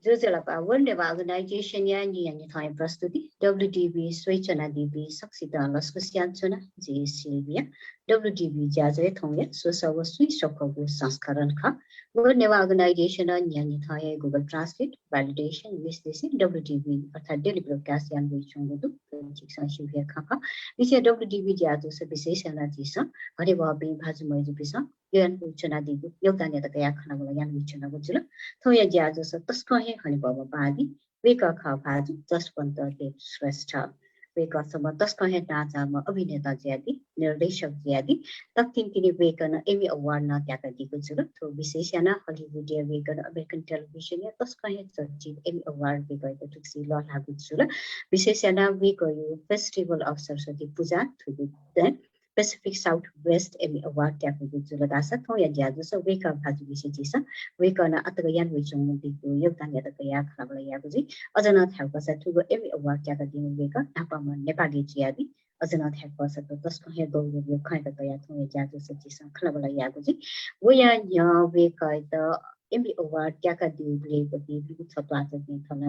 जोजलका वर्णवा organisation या नियन्ने थाय प्रस्तुति WDB स्वेचना दिबी सक्सिता लस्कुस्यान्छना जे सिल्भिया WDB ज्याजय थौया सोसव सुई सखगु संस्करण ख वर्णवा अर्गनाइजेशन नियन्ने थाय गुगल ट्रान्सलेट भ्यालिडेसन विश्लेषण WDB अर्थात डेली ब्रोडकास्ट यान विचंगु शिक्षण सिल्भिया ख विषय WDB ज्याजो से विशेषना जिस हरे बाबी भाजु मैजु पिस यान विचना दिबु योगदान यता या खना होला यान विचना गुजुल थौया ज्याजो से तस्कहे हनि बाबा बादी वेका खा भाजु जसवन्त देव श्रेष्ठ वेका सम तस्कहे ताजामा अभिनेता ज्यादी निर्देशक ज्यादी तक्तिन तिनी वेकन एमी अवार्ड न त्याका दिगु जुल थो विशेषना हलिउड वेकन अमेरिकन टेलिभिजन या तस्कहे चर्चित एमी अवार्ड वेगएको टुक्सी ल लागु जुल विशेषना वेगयो फेस्टिभल अफ सरस्वती पूजा थुदु Pacific Southwest Emmy Award त्याको जुल दासा थौ या ज्याजो स वेका भाजु विषय जिस वेकन अतक यान विचंग दिगु योगदान यता या खलाबला यागु जि अजना थाउका स थुगु एमी अवार्ड त्याका दिनु वेका नापामा नेपाली ज्यादी अजना थाउका स तस्को हे गौरव यो खैका तया थौ या ज्याजो स जिस खलाबला यागु जि वो या वेका त एमी अवार्ड त्याका दिनु लेपति बिगु छत्वा चाहिँ थन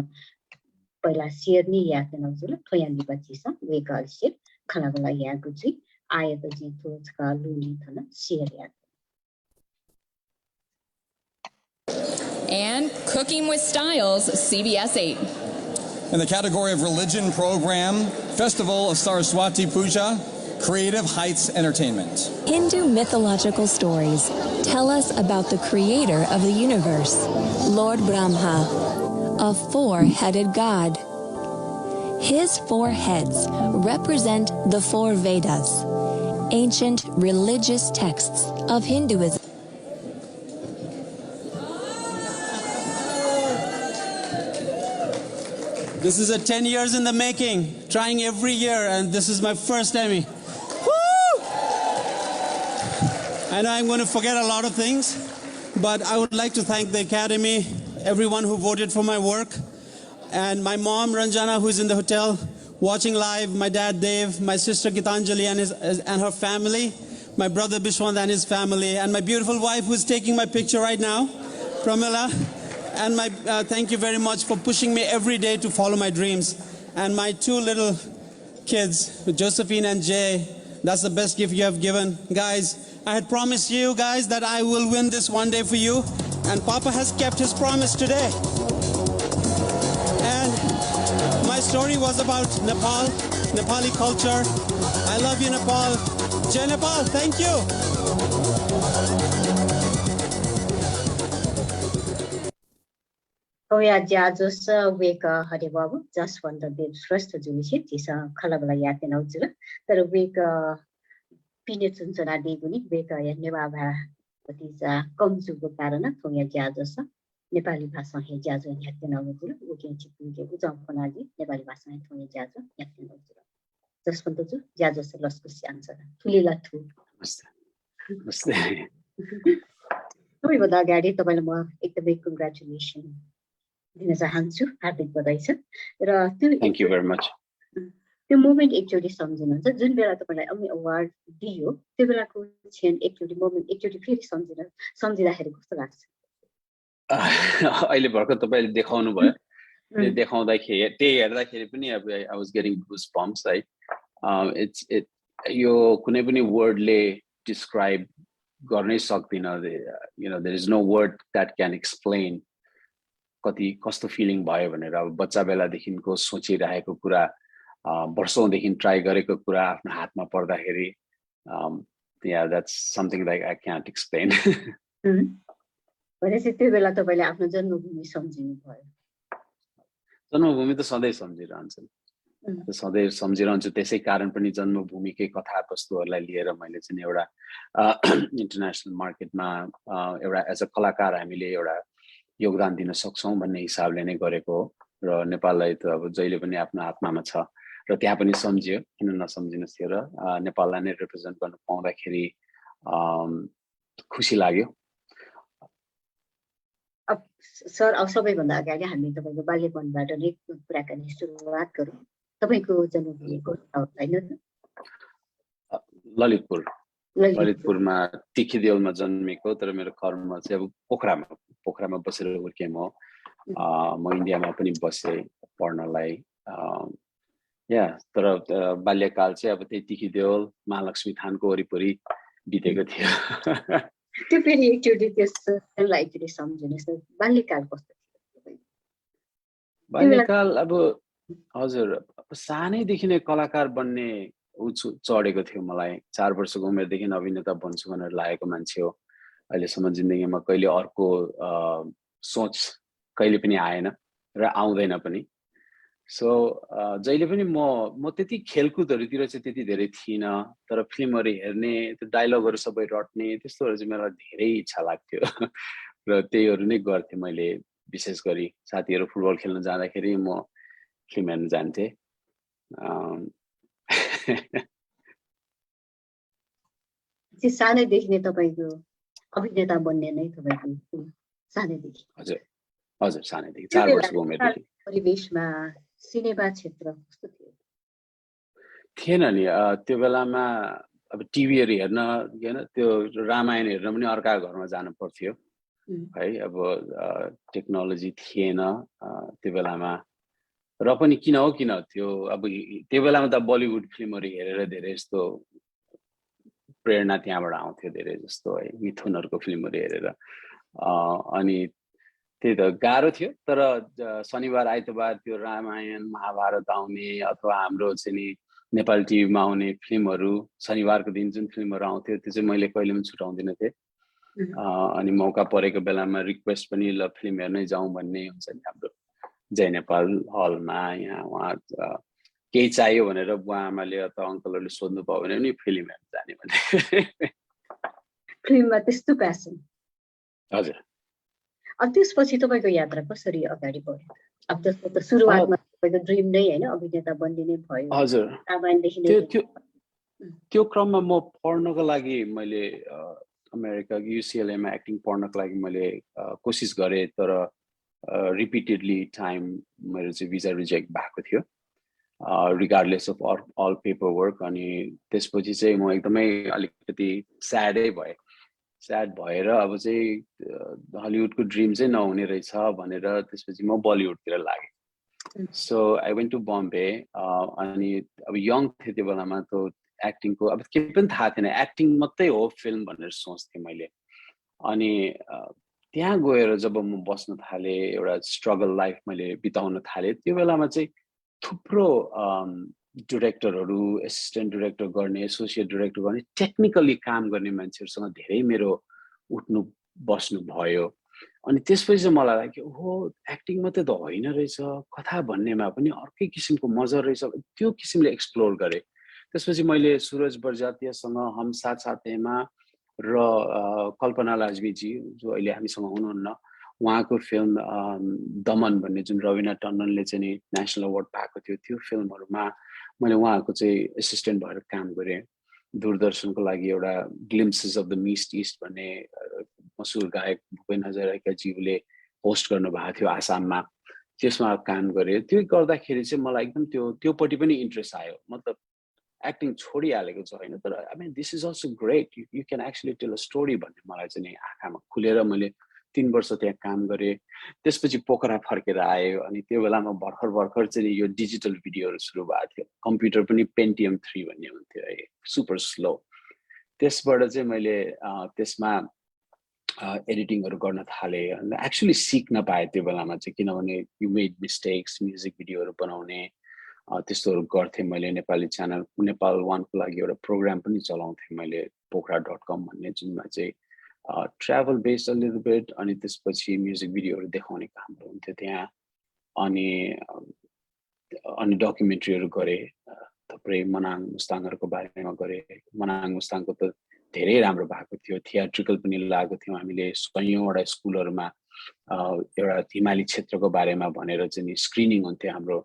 पहिला शेयर नि या तेन जुल थया निपा जिस वेका शेयर खलाबला यागु जि And Cooking with Styles, CBS 8. In the category of religion program, Festival of Saraswati Puja, Creative Heights Entertainment. Hindu mythological stories tell us about the creator of the universe, Lord Brahma, a four-headed god. His four heads represent the four Vedas, ancient religious texts of Hinduism. This is 10 years in the making, trying every year, and this is my first Emmy. Woo! I know I'm going to forget a lot of things, but I would like to thank the Academy, everyone who voted for my work, and my mom, Ranjana, who's in the hotel, watching live, my dad, Dev, my sister, Gitanjali, and her family, my brother, Jaswant, and his family, and my beautiful wife, who's taking my picture right now, Pramila, and my thank you very much for pushing me every day to follow my dreams, and my two little kids, Josephine and Jay. That's the best gift you have given. Guys, I had promised you guys that I will win this one day for you, and Papa has kept his promise today. My story was about Nepal, Nepali culture. I love you, Nepal. Jai Nepal, thank you. Oya Jazos Weka Hadibabu, JaswantDev Shrestha Junishit is a Kalabala Yatin Outzilla. The Weka Peanuts and Sonadibuni, Weka Nevava, but is a Komzugo Parana, Toya Jazosa. Nepali भाषा हे ज्याजो याक्तिन आउजुल उके चिपुके उजम पनाजी नेपाली भाषा हे थोने ज्याजो याक्तिन आउजुल जसवन्त जु ज्याजो से लस्कु स्यान्छ ठुलीला ठु नमस्ते तपाईँ भन्दा अगाडि तपाईलाई म एकदमै कङ्ग्रेचुलेसन दिन चाहन्छु हार्दिक बधाई छ र त्यो थ्यांक यू भेरी मच त्यो मोमेन्ट एकचोटी सम्झिनुहुन्छ जुन बेला तपाईलाई एमी अवार्ड दियो त्यो बेलाको क्षण एकचोटी मोमेन्ट एकचोटी फेरि सम्झिँदाखेरि कस्तो लाग्छ अहिले भर्खर तपाईले देखाउनु भयो त्यो देखाउँदाखेरि त्यही हेर्दाखेरि पनि अब I was getting goose bumps right it यो कुनै पनि वर्डले डिस्क्राइब गर्नै सक्दिन you know there is no word that can explain कस्तो फिलिङ भयो भनेर अब बच्चा बेलादेखिको सोचिरहेको कुरा वर्षौंदेखि ट्राई गरेको कुरा आफ्नो हातमा पर्दाखेरि yeah that's something like I can't explain भनेपछि त्यो बेला तपाईले आफ्नो जन्मभूमि सम्झिनु भयो जन्मभूमि त सधैँ सम्झिरहन्छु त्यसै कारण पनि जन्मभूमिकै कथा वस्तुहरूलाई लिएर मैले चाहिँ एउटा इन्टरनेशनल मार्केटमा एउटा एज अ कलाकार हामीले एउटा योगदान दिन सक्छौं भन्ने हिसाबले नै गरेको हो र नेपाललाई त अब जहिले पनि आफ्नो आत्मामा छ र त्यहाँ पनि सम्झियो किन नसम्झिनुहोस् थियो र नेपाललाई नै रिप्रेजेन्ट गर्न पाउँदाखेरि खुसी लाग्यो सर अब सबैभन्दा अगाडि हामी तपाईको बाल्यपनबाट नै कुराकानी सुरुवात गरौँ तपाईको जन्मभूमि हैन ललितपुरमा तिखीदेवलमा जन्मेको तर मेरो कर्म चाहिँ अब पोखरामा बसेर हुर्केँ म म इन्डियामा पनि बसेँ पढ्नलाई तर बाल्यकाल चाहिँ अब त्यतिकै देवल महालक्ष्मी थानको वरिपरि बितेको थियो त्यो फेरि एकचोटि त्यसलाई एकचोटि सम्झिनुहोस् बाल्यकाल कस्तो थियो बाल्यकाल अब हजुर सानैदेखि नै कलाकार बन्ने चढेको थियो मलाई 4 वर्षको उमेरदेखि अभिनेता बन्छु भनेर लागेको मान्छे हो अहिलेसम्म जिन्दगीमा कहिले अर्को सोच कहिले पनि आएन र आउँदैन पनि सो जहिले पनि म त्यति खेलकुदहरूतिर चाहिँ त्यति धेरै थिइनँ तर फिल्महरू हेर्ने त्यो डायलगहरू सबै रट्ने त्यस्तोहरू चाहिँ मलाई धेरै इच्छा लाग्थ्यो र त्यहीहरू नै गर्थेँ मैले विशेष गरी साथीहरू फुटबल खेल्न जाँदाखेरि म फिल्म हेर्न जान्थेँ सानैदेखि नै तपाईँको अभिनेता बन्ने नै तपाईँको सानैदेखि हजुर हजुर सानैदेखि 4 वर्षको उमेरदेखि परिवेशमा सिनेमा क्षेत्र कस्तो थियो थिएन नि त्यो बेलामा अब टिभीहरू हेर्न हैन त्यो रामायण हेर्न पनि अर्का घरमा जानु पर्थ्यो है अब टेक्नोलोजी थिएन त्यो बेलामा र पनि किन त्यो अब त्यो बेलामा त बलिउड फिल्महरू हेरेर धेरै जस्तो प्रेरणा त्यहाँबाट आउँथ्यो धेरै जस्तो है मिथुनहरूको फिल्महरू हेरेर अनि त्यही त गाह्रो थियो तर शनिबार आइतबार त्यो रामायण महाभारत आउने अथवा हाम्रो चाहिँ नि नेपाली टिभीमा आउने फिल्महरू शनिबारको दिन जुन फिल्महरू आउँथ्यो त्यो चाहिँ मैले कहिले पनि छुटाउँदिन थिएँ अनि मौका परेको बेलामा रिक्वेस्ट पनि ल फिल्म हेर्नै जाउँ भन्ने हुन्छ नि हाम्रो जय नेपाल हलमा यहाँ उहाँ केही चाहियो भनेर बुवा आमाले अथवा अङ्कलहरूले सोध्नु पायो भने पनि फिल्म हेर्न जाने भने फिल्ममा त्यस्तो प्यासन हजुर अब त्यसपछि तपाईँको यात्रा कसरी अगाडि बढ्यो अब त्यसको त सुरुवातमा तपाईँको ड्रिम नै हैन अभिनेता बन्ने नै भयो हजुर त्यो क्रममा म पढ्नको लागि मैले अमेरिका युसिएलएमा एक्टिङ पढ्नको लागि मैले कोसिस गरेँ तर रिपिटेडली टाइम मेरो चाहिँ भिजा रिजेक्ट भएको थियो regardless of all paper work अनि त्यसपछि चाहिँ म एकदमै अलिकति स्याडै भएर अब चाहिँ हलिउडको ड्रिम चाहिँ नहुने रहेछ भनेर त्यसपछि म बलिउडतिर लागेँ so I went to Bombay अनि अब यङ थिएँ त्यो बेलामा त एक्टिङको अब केही पनि थाहा थिएन एक्टिङ मात्रै हो फिल्म भनेर सोच्थेँ मैले अनि त्यहाँ गएर जब म बस्न थालेँ एउटा स्ट्रगल लाइफ मैले बिताउन थालेँ त्यो बेलामा चाहिँ थुप्रो डिरेक्टरहरू एसिस्टेन्ट डिरेक्टर गर्ने एसोसिएट डिरेक्टर गर्ने टेक्निकली काम गर्ने मान्छेहरूसँग धेरै मेरो उठ्नु बस्नु भयो अनि त्यसपछि चाहिँ मलाई लाग्यो ओहो एक्टिङ मात्रै त होइन रहेछ कथा भन्नेमा पनि अर्कै किसिमको मजा रहेछ त्यो किसिमले एक्सप्लोर गरेँ त्यसपछि मैले सुरज बर्जातियासँग हम साथ साथैमा र कल्पना लाजमीजी जो अहिले हामीसँग हुनुहुन्न उहाँको फिल्म दमन भन्ने जुन रविना टन्डनले चाहिँ नि नेसनल अवार्ड पाएको थियो त्यो फिल्महरूमा मैले उहाँको चाहिँ एसिस्टेन्ट भएर काम गरेँ दूरदर्शनको लागि एउटा glimpses of the mist east भन्ने मसुर गायक भूपेन हजारिकाज्यूले होस्ट गर्नुभएको थियो आसाममा त्यसमा काम गरेँ त्यो गर्दाखेरि चाहिँ मलाई एकदम त्योपट्टि पनि इन्ट्रेस्ट आयो मतलब एक्टिङ छोडिहालेको छ होइन तर I mean this is also great you can actually tell a story भन्ने मलाई चाहिँ नि आँखामा खुलेर मैले 3 वर्ष त्यहाँ काम गरेँ त्यसपछि पोखरा फर्केर आयो अनि त्यो बेलामा भर्खर चाहिँ यो डिजिटल भिडियोहरू सुरु भएको थियो कम्प्युटर पनि पेन्टियम 3 भन्ने हुन्थ्यो है सुपर स्लो त्यसबाट चाहिँ मैले त्यसमा एडिटिङहरू गर्न थालेँ एक्चुली सिक्न पाएँ त्यो बेलामा चाहिँ किनभने यु मेड मिस्टेक्स म्युजिक भिडियोहरू बनाउने त्यस्तोहरू गर्थेँ मैले नेपाली च्यानल नेपाल 1 को लागि एउटा प्रोग्राम पनि चलाउँथेँ मैले पोखरा.com भन्ने जुनमा चाहिँ travel based a little beet अनि त्यसपछि म्युजिक भिडियोहरू देखाउने कामहरू हुन्थ्यो त्यहाँ अनि डकुमेन्ट्रीहरू गरेँ थुप्रै मनाङ मुस्ताङहरूको बारेमा गरेँ मनाङ मुस्ताङको त धेरै राम्रो भएको थियो थिएट्रिकल पनि लागेको थियो हामीले 100वटा स्कुलहरूमा एउटा हिमाली क्षेत्रको बारेमा भनेर चाहिँ नि स्क्रिनिङ हुन्थ्यो हाम्रो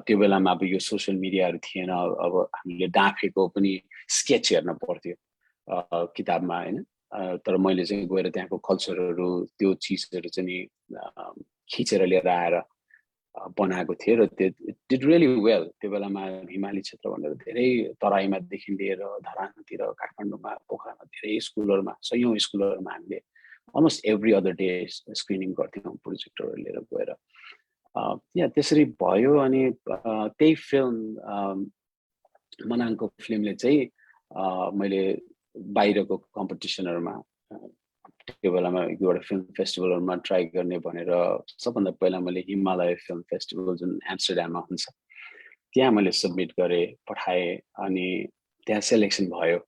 त्यो बेलामा अब यो सोसियल मिडियाहरू थिएन अब हामीले डाँफेको पनि स्केच हेर्न पर्थ्यो किताबमा होइन तर मैले चाहिँ गएर त्यहाँको कल्चरहरू त्यो चिजहरू चाहिँ नि खिचेर लिएर आएर बनाएको थिएँ र त्यो डिड रियली वेल त्यो बेलामा हिमाली क्षेत्र भनेर धेरै तराईमादेखि लिएर धरानतिर काठमाडौँमा पोखरामा धेरै स्कुलहरूमा 100औं स्कुलहरूमा हामीले almost every other day screening गर्थ्यौं प्रोजेक्टरहरु लिएर गएर या त्यसरी भयो अनि त्यही फिल्म मनाङको फिल्मले चाहिँ मैले बाहिरको कम्पिटिसनहरुमा त्यो बेलामा एउटा फिल्म फेस्टिभलहरुमा ट्राई गर्ने भनेर सबभन्दा पहिला मैले हिमालय फिल्म फेस्टिभल जुन एम्स्टर्डममा हुन्छ त्यहाँ मैले सबमिट गरे पठाए अनि त्यहाँ सिलेक्सन भयो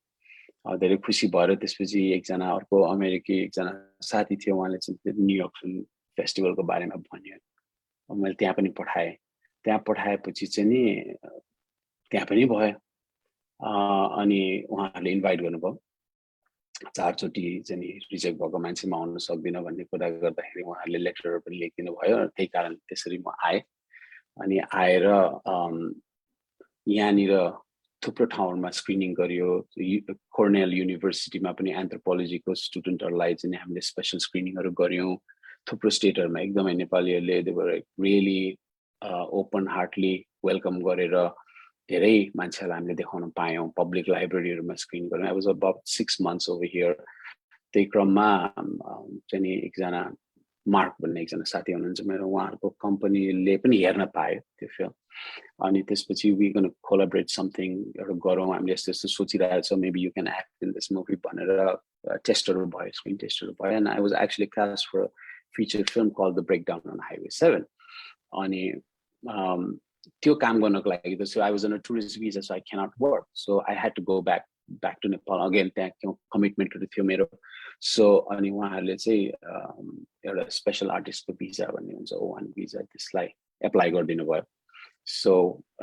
धेरै खुसी भएर त्यसपछि एकजना अर्को अमेरिकी एकजना साथी थियो उहाँले चाहिँ न्यूयर्क फिल्म फेस्टिभलको बारेमा भन्यो मैले त्यहाँ पनि पठाए त्यहाँ पठाएपछि चाहिँ नि त्यहाँ पनि भयो अनि उहाँहरूले इन्भाइट गर्नुभयो चारचोटि चाहिँ नि रिजेक्ट भएको मान्छेमा आउन सक्दिन भन्ने कुरा गर्दाखेरि उहाँहरूले लेटरहरु पनि लेखिदिनु भयो त्यही कारण त्यसरी म आए अनि आएर यहाँनिर थुप्रो ठाउँहरुमा स्क्रिनिङ गरियो कर्नेल युनिभर्सिटीमा पनि एन्थ्रोपोलोजीको स्टुडेन्टहरुलाई चाहिँ हामीले स्पेशल स्क्रिनिङहरु गर्यौं थुप्रो स्टेटहरुमा एकदमै नेपालीहरुले they were really open heartily welcome गरेर धेरै मान्छेलाई हामीले देखाउन पायौं पब्लिक लाइब्रेरीहरुमा स्क्रिन गर्यौं I was about 6 months over here त्यही क्रममा चाहिँ नि एकजना मार्क भन्ने एकजना साथी हुनुहुन्छ मेरो उहाँहरुको कम्पनीले पनि हेर्न पायो त्यो फिल्म अनि त्यसपछि वी गोना कोलाबोरेट समथिङ एउटा गरौँ हामीले यस्तो यस्तो सोचिरहेको छौं maybe you can act in this movie भनेर टेस्टहरु भयो स्क्रिन टेस्टहरु भयो and I was actually cast for feature film called The Breakdown on Highway 7 अनि त्यो काम गर्नको लागि so I was on a tourist visa so I cannot work so I had to go back to Nepal again त्यहाँ commitment थियो मेरो so अनि उहाँहरूले चाहिँ एउटा स्पेशल आर्टिस्टको भिजा भन्ने हुन्छ O1 भिजा त्यसलाई एप्लाई गरिदिनु भयो so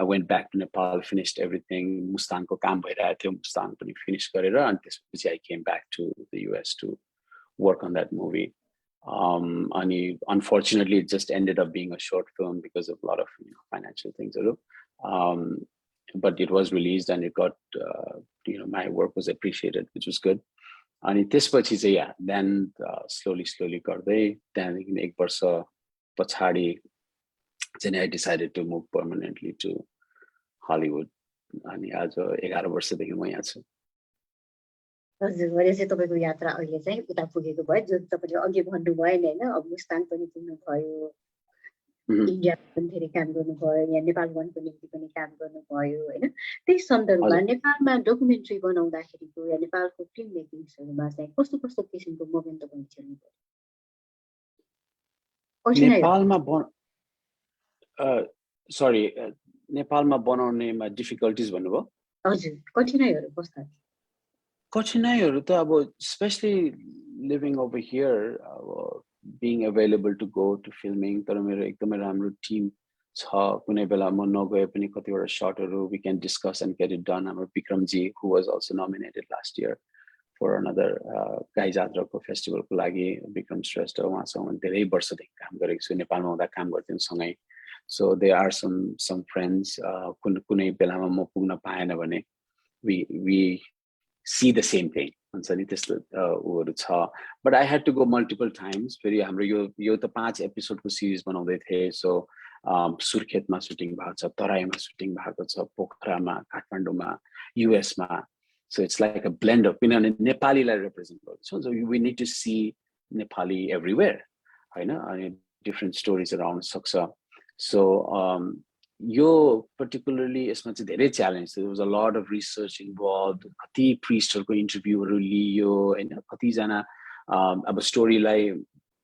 I went back to Nepal finished everything मुस्ताङको काम भइरहेको थियो मुस्ताङ पनि फिनिश गरेर अनि त्यसपछि I came back to the US to work on that movie and unfortunately it just ended up being a short film because of a lot of financial things but it was released and it got my work was appreciated which was good and त्यसपछि चाहिँ yeah then slowly गर्दै त्यहाँदेखि एक वर्ष पछाडी चाहिँ I decided to move permanently to Hollywood अनि आज 11 वर्षदेखि म यहाँ छु हजुर भने चाहिँ तपाईको यात्रा अहिले चाहिँ उता पुगेको भयो जुन तपाईले अघि भन्नु भयो नि हैन अब मुस्ताङ पनि पुग्नु भयो इन्डिया पनि धेरै काम गर्नु भयो यहाँ नेपालको निम्ति पनि काम गर्नु भयो हैन त्यही सन्दर्भमा नेपालमा डकुमेन्ट्री बनाउँदाखेरिको या नेपालको फिल्म मेकिङहरुमा चाहिँ कस्तो कस्तो किसिमको मोमेन्ट तपाईले झेल्नु पर्यो नेपालमा बनाउनेमा डिफिकल्टिज भन्नुभयो हजुर कठिनाइहरु कस्ता कठिनाइहरु त अब specially living over here being available to go to filming तर मेरो एकदमै राम्रो टिम छ कुनै बेला म नगए पनि कतिवटा शटहरु we can discuss and get it done हाम्रो विक्रमजी who was also nominated last year for another गाई जात्राको फेस्टिभलको लागि विक्रम श्रेष्ठ उहाँसँग धेरै वर्षदेखि काम गरेको छु नेपालमा हुँदा काम गर्थ्यौं सँगै so there are some friends कुनै बेलामा म पुग्न पाएन भने we see the same thing but I had to go multiple times फेरि हाम्रो यो त 5 एपिसोडको सिरिज बनाउँदै थिए so सुर्खेतमा सुटिङ भएको छ तराईमा सुटिङ भएको छ पोखरामा काठमाडौँमा US मा so it's like a blend of नेपालीलाई रिप्रेजेन्ट गर्छ so we need to see Nepali everywhere हैन अनि डिफरेन्ट स्टोरीजहरु आउन सक्छ so यो particularly यसमा चाहिँ धेरै च्यालेन्ज थियो there was a lot of research involved कति प्रिस्टहरुको इन्टरभ्यूहरु लियो हैन कति जना अब स्टोरीलाई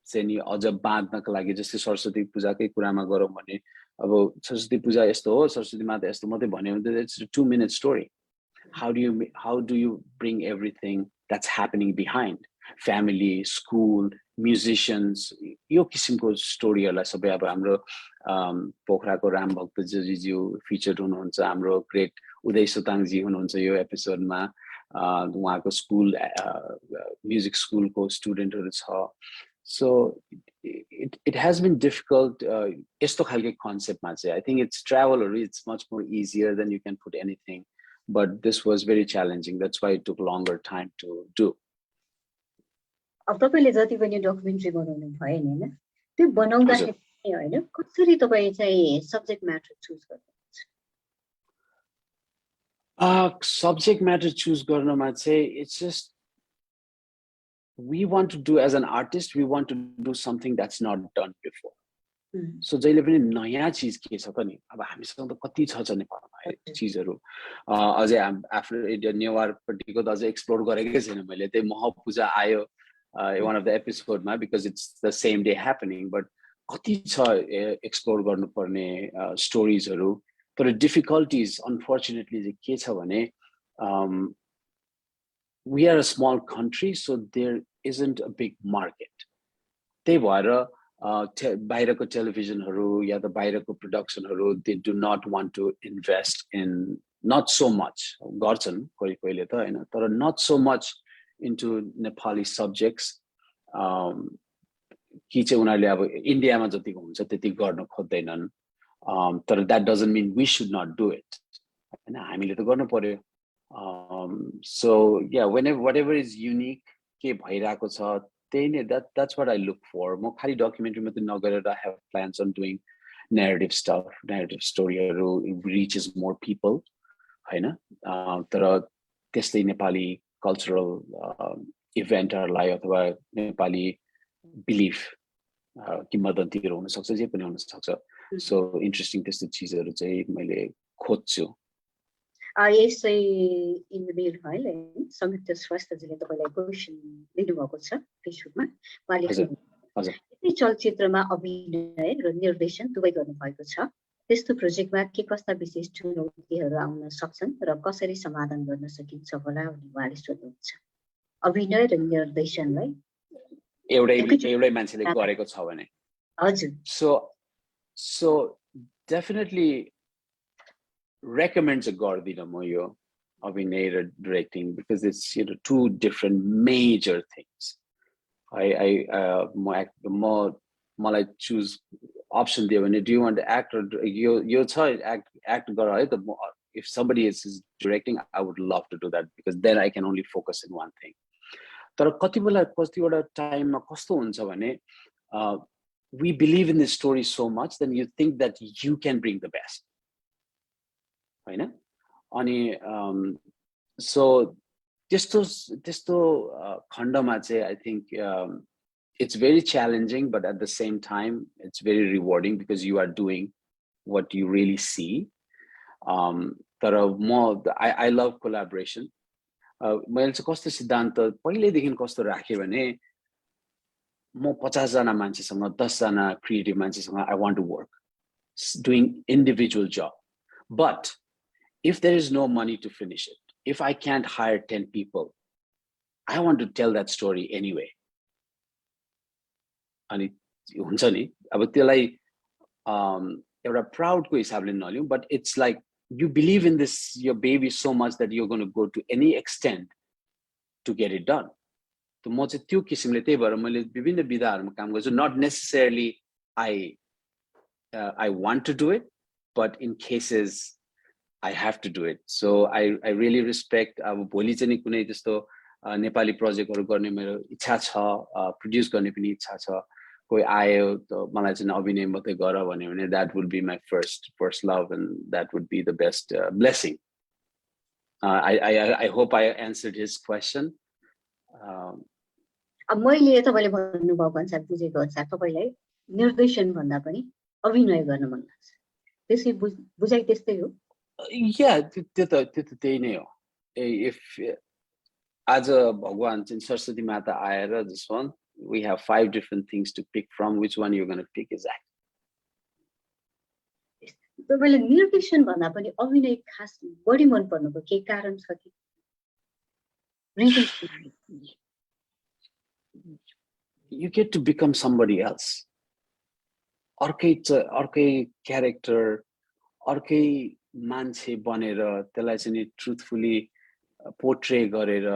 चाहिँ नि अझ बाँध्नको लागि जस्तै सरस्वती पूजाकै कुरामा गरौँ भने अब सरस्वती पूजा यस्तो हो सरस्वती माता यस्तो मात्रै भन्यो भने it's a 2-minute story how do you bring everything that's happening behind family school musicians यो किसिमको स्टोरीहरुलाई सबै अब हाम्रो पोखराको राम भक्तजी फिचर हुनुहुन्छ हाम्रो ग्रेट उदय सुताङजी हुनुहुन्छ यो एपिसोडमा उहाँको स्कुल म्युजिक स्कुलको स्टुडेन्टहरु छ so it has been difficult यस्तो खालको कन्सेप्टमा चाहिँ I think it's travel or it's much more easier than you can put anything but this was very challenging that's why it took longer time to do अब तपाईले जति पनि documentary बनाउनु भयो नि हैन त्यो बनाउँदाखेरि हैन कसरी तपाई चाहिँ सब्जेक्ट म्याटर चुज गर्नुहुन्छ सब्जेक्ट म्याटर चुज गर्नमा चाहिँ it's just we want to do, as an artist, we want to do something that's not done before. So जहिले पनि नयाँ चीज के छ त नि, अब हामीसँग त कति छ नेपालमा चीजहरु, अझै आफ्नो नेवारपट्टिको त अझै एक्सप्लोर गरेकै छैन मैले, त्यही महपूजा आयो one of the episode मा, because it's the same day happening, but कति छ एक्सप्लोर गर्नुपर्ने स्टोरीजहरु. तर difficulties unfortunately चाहिँ के छ भने we are a small country, so there isn't a big market. त्यही भएर बाहिरको टेलिभिजनहरु या त बाहिरको प्रोडक्सनहरु, they do not want to invest in, not so much, गर्छन् कोही कोहीले त हैन, तर not so much into Nepali subjects. कि चाहिँ उनीहरुले अब इन्डियामा जतिको हुन्छ त्यति गर्न खोज्दैनन्. तर that doesn't mean we should not do it. हैन, हामीले त गर्नु पर्यो. So yeah, whatever is unique के भइराको छ, that's what I look for. म खाली documentary मात्र नगरेर I have plans on doing narrative stuff, narrative storyहरु, reaches more people, हैन. तर त्यस्तै नेपाली cultural eventहरुलाई अथवा नेपाली belief किम्बदन्तीहरु हुन सक्छ, जे पनि हुन सक्छ. So interesting त्यस्तो चीजहरु चाहिँ मैले खोज्छु. यसै इन्डिभिजुअल फाइल संयुक्त श्रेष्ठजीले तपाईलाई क्वेशन दिनुभएको छ फेसबुकमा. उहाँले यति चलचित्रमा अभिनय र निर्देशन दुवै गर्नुभएको छ, त्यस्तो प्रोजेक्टमा के कस्ता विशेष चुनौतीहरू आउन सक्छन् र कसरी समाधान गर्न सकिन्छ होला भन्ने उहाँले सोध्नुहुन्छ. अभिनय र निर्देशनलाई एउटै मान्छेले गरेको छ भने हजुर. So definitely recommends a गर्दिन म यो अभिनय र directing, because it's, you know, two different major things. मलाई choose option दियो भने, do you want to act or यो छ act गर है त. If somebody else is directing, I would love to do that, because then I can only focus in one thing. तर कतिवटा टाइममा कस्तो हुन्छ भने we believe in this story so much, then you think that you can bring the best. हैन, अनि so त्यस्तो खण्डमा चाहिँ I think it's very challenging, but at the same time it's very rewarding, because you are doing what you really see. तर I love collaboration. मैले चाहिँ कस्तो सिद्धान्त पहिलेदेखि कस्तो राखे भने, म 50 जना मान्छेसँग 10 जना क्रिएटिभ मान्छेसँग I want to work doing individual job. But if there is no money to finish it, if I can't hire 10 people, I want to tell that story anyway. अनि हुन्छ नि, अब त्यसलाई एउटा प्राउड को हिसाबले नलियौं, but it's like you believe in this, your baby, so much that you're going to go to any extent to get it done. So म चाहिँ त्यो किसिमले, त्यही भएर मैले विभिन्न विधाहरुमा काम गर्छु. Not necessarily I want to do it, but in cases I have to do it. So I really respect. अब भोलि चाहिँ कुनै त्यस्तो नेपाली प्रोजेक्टहरु गर्ने मेरो इच्छा छ, प्रोड्युस गर्ने पनि इच्छा छ. कोही आयो त मलाई चाहिँ अभिनय मात्रै गर भन्यो भने, that would be my first love, and that would be the best blessing. I hope I answered his question. अब मैले तपाईले भन्नुभएको अनुसार बुझेको अनुसार तपाईलाई निर्देशन भन्दा पनि अभिनय गर्न मन लाग्छ, त्यसै बुझाइ त्यस्तै हो? Yeah, त्यो त त्यही नै हो. If आज भगवान चाहिँ सरस्वती माता आएर Jaswant, we have 5 different things to pick from. Which one you're going to pick is act. तपाईले निर्देशन भन्दा पनि अभिनय खास बढी मन पर्नुको के कारण छ कि? You get to become somebody else. अर्कै क्यारेक्टर, अर्कै मान्छे बनेर त्यसलाई चाहिँ ट्रुथफुली पोर्ट्रे गरेर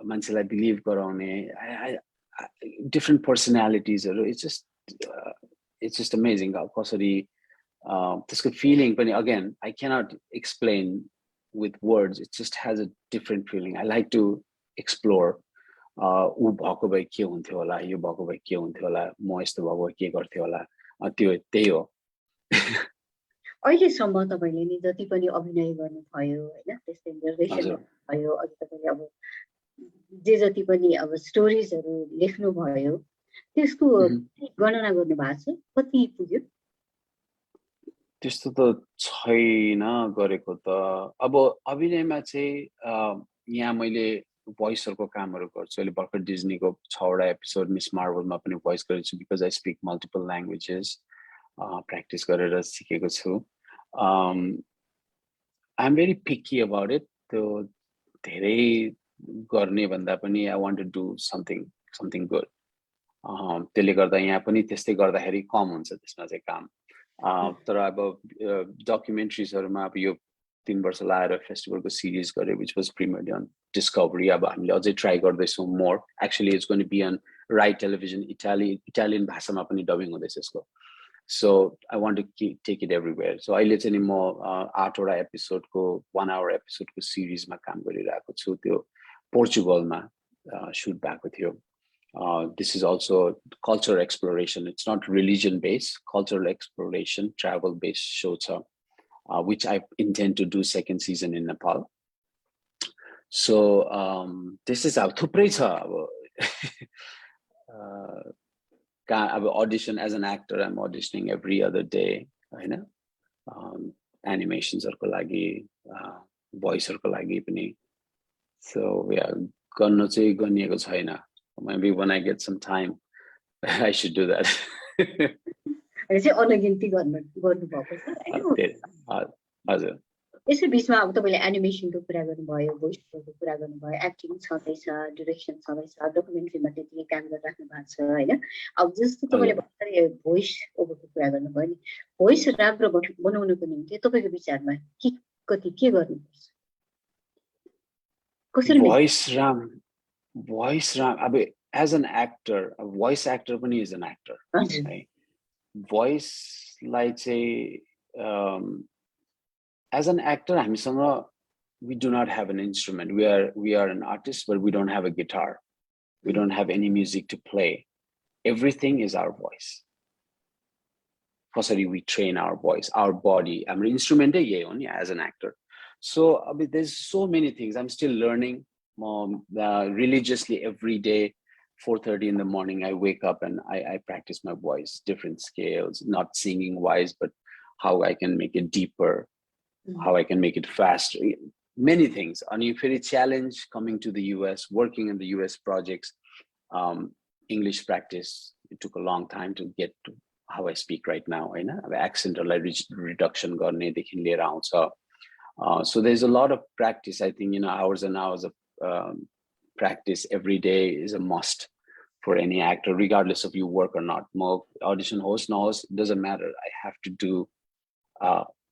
मान्छेलाई बिलिभ गराउने, different personalities. It's just amazing how कसरी त्यसको feeling पनि, again I cannot explain with words. It just has a different feeling. I like to explore. उ भएको भए के हुन्थ्यो होला, यो भएको भए के हुन्थ्यो होला, म यस्तो भएको भए के गर्थ्यो होला, त्यो त्यही हो. अहिलेसम्म तपाईले नि जति पनि अभिनय गर्नु भयो हैन, त्यस्तै निर्देशन भयो, अघि तपाईले अब जे जति पनि अब स्टोरीजहरु लेख्नु भयो त्यसको गणना गर्नु भएको छ कति पुग्यो त्यस्तो त छैन गरेको त अब अभिनयमा चाहिँ यहाँ मैले भोइसहरुको कामहरु गर्छु अहिले भर्खर डिज्नीको 6 वटा एपिसोड मिस मार्वलमा पनि भोइस गरेको छु because I speak multiple languages practice गरेर सिकेको छु I am very picky about it त्यो धेरै गर्ने भन्दा पनि I want to do something good त्यसले गर्दा यहाँ पनि त्यस्तै गर्दाखेरि कम हुन्छ त्यसमा चाहिँ काम तर अब डकुमेन्ट्रिजहरुमा अब यो 3 वर्ष लाएर फेस्टिभलको सिरिज गरे which was premiered on Discovery अब हामीले अझै ट्राई गर्दैछौँ more actually it's going to be on Rai television Italian भाषामा पनि डबिङ हुँदैछ यसको so I want to take it everywhere so अहिले चाहिँ म 8 वटा एपिसोडको 1 hour एपिसोडको सिरिजमा काम गरिरहेको छु त्यो पोर्चुगलमा शूट भएको थियो this is also cultural exploration it's not religion based cultural exploration travel based show cha which I intend to do second season in Nepal so this is अब थुप्रै छ अब audition as an actor I'm auditioning every other day हैन animations हरुको लागि voice हरुको लागि पनि so yeah गर्न चाहिँ गनिएको छैन maybe when I get some time I should do that चाहिँ अनगिन्ती गर्नु भएको छ हजुर यसै बीचमा अब तपाईले एनिमेसनको कुरा गर्नुभयो भोइसको कुरा गर्नुभयो एक्टिङ छँदैछ डाइरेक्सन छँदैछ डकुमेन्ट्रीमा त्यतिकै काम गरिराख्नु भएको छ हैन अब जस्तो तपाईले भर्खरै भोइस ओभरको कुरा गर्नुभयो नि भोइस राम्रो बनाउनको निम्ति तपाईको विचारमा कति के गर्नुपर्छ कसरी voice अब as an actor a voice actor पनि is an actor right voice like say as an actor हामीसँग we do not have an instrument we are an artist but we don't have a guitar we don't have any music to play everything is our voice कसरी we train our voice our body हाम्रो instrument यही हो नि as an actor so there's so many things I'm still learning religiously every day 4:30 in the morning I wake up and I practice my voice different scales not singing wise but how I can make it deeper how I can make it faster many things and if it's a challenge coming to the US working in the US projects English practice it took a long time to get to how I speak right now हैन अब accent reduction गर्ने देखि लिएर आउँछ so there's a lot of practice I think hours and hours of practice every day is a must for any actor regardless of you work or not more audition host knows it doesn't matter I have to do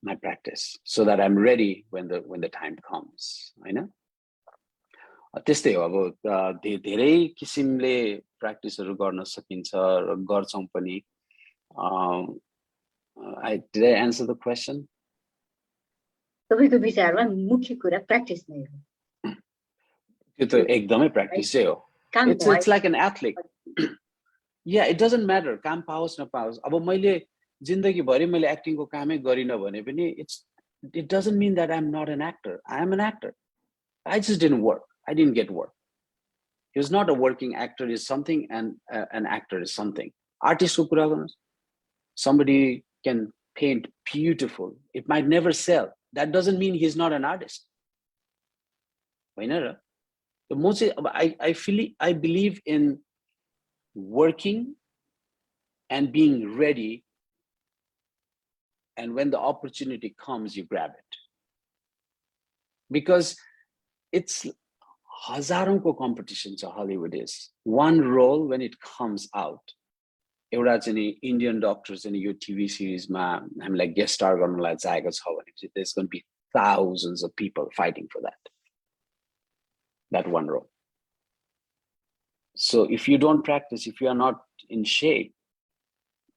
my practice so that I'm ready when the time comes हैन त्यस्तै हो अब धेरै किसिमले प्र्याक्टिसहरु गर्न सकिन्छ र गर्छौं पनि did I answer the question तपाईको विचारमा मुख्य कुरा प्र्याक्टिस नै हो त्यो त एकदमै प्र्याक्टिस हो it's like an athlete yeah it doesn't matter काम पाओस् नपाओस् अब मैले जिन्दगी भरि मैले एक्टिङको कामै गरिन भने पनि it doesn't mean that I'm not an actor I am an actor I just didn't work I didn't get work he was not a working actor is something and an actor is something artist को कुरा गर्नुस् somebody can paint beautiful it might never sell that doesn't mean he's not an artist हैन र the most I believe in working and being ready and when the opportunity comes you grab it because it's hazaronko competition so Hollywood is one role when it comes out एउटा चाहिँ Indian doctors in your TV series ma हामीलाई guest star गर्नलाई चाहेको छ भने there's going to be thousands of people fighting for that one role so if you don't practice if you are not in shape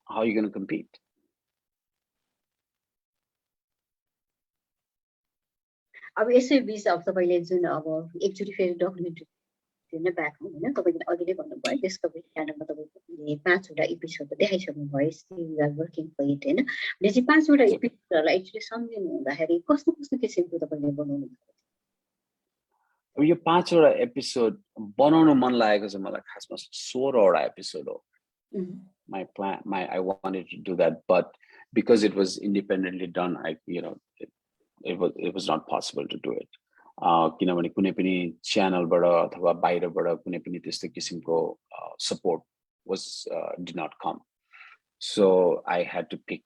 how are you going to compete अब यसै बीच अब तपाईले जुन अब एकचोटी फेरि डकुमेन्ट्री हेर्न ब्याक हैन तपाईले अघि नै भन्नुभयो डिस्कभरी च्यानलमा तपाईले 5 वटा एपिसोड देखाइसक्नु भयो स्टिल वर्किङ फर इट हैन यो चाहिँ 5 वटा एपिसोडलाई एक्चुअली सम्झिनु हुँदाखेरि कस्तो किसिमको तपाईले बनाउनु अब यो 5वटा एपिसोड बनाउन मन लागेको छ मलाई खासमा 16वटा एपिसोड हो I wanted to do that, but because it was independently done, it was not possible to do it. किनभने कुनै पनि च्यानलबाट अथवा बाहिरबाट कुनै पनि त्यस्तो किसिमको support did not come. So I had to pick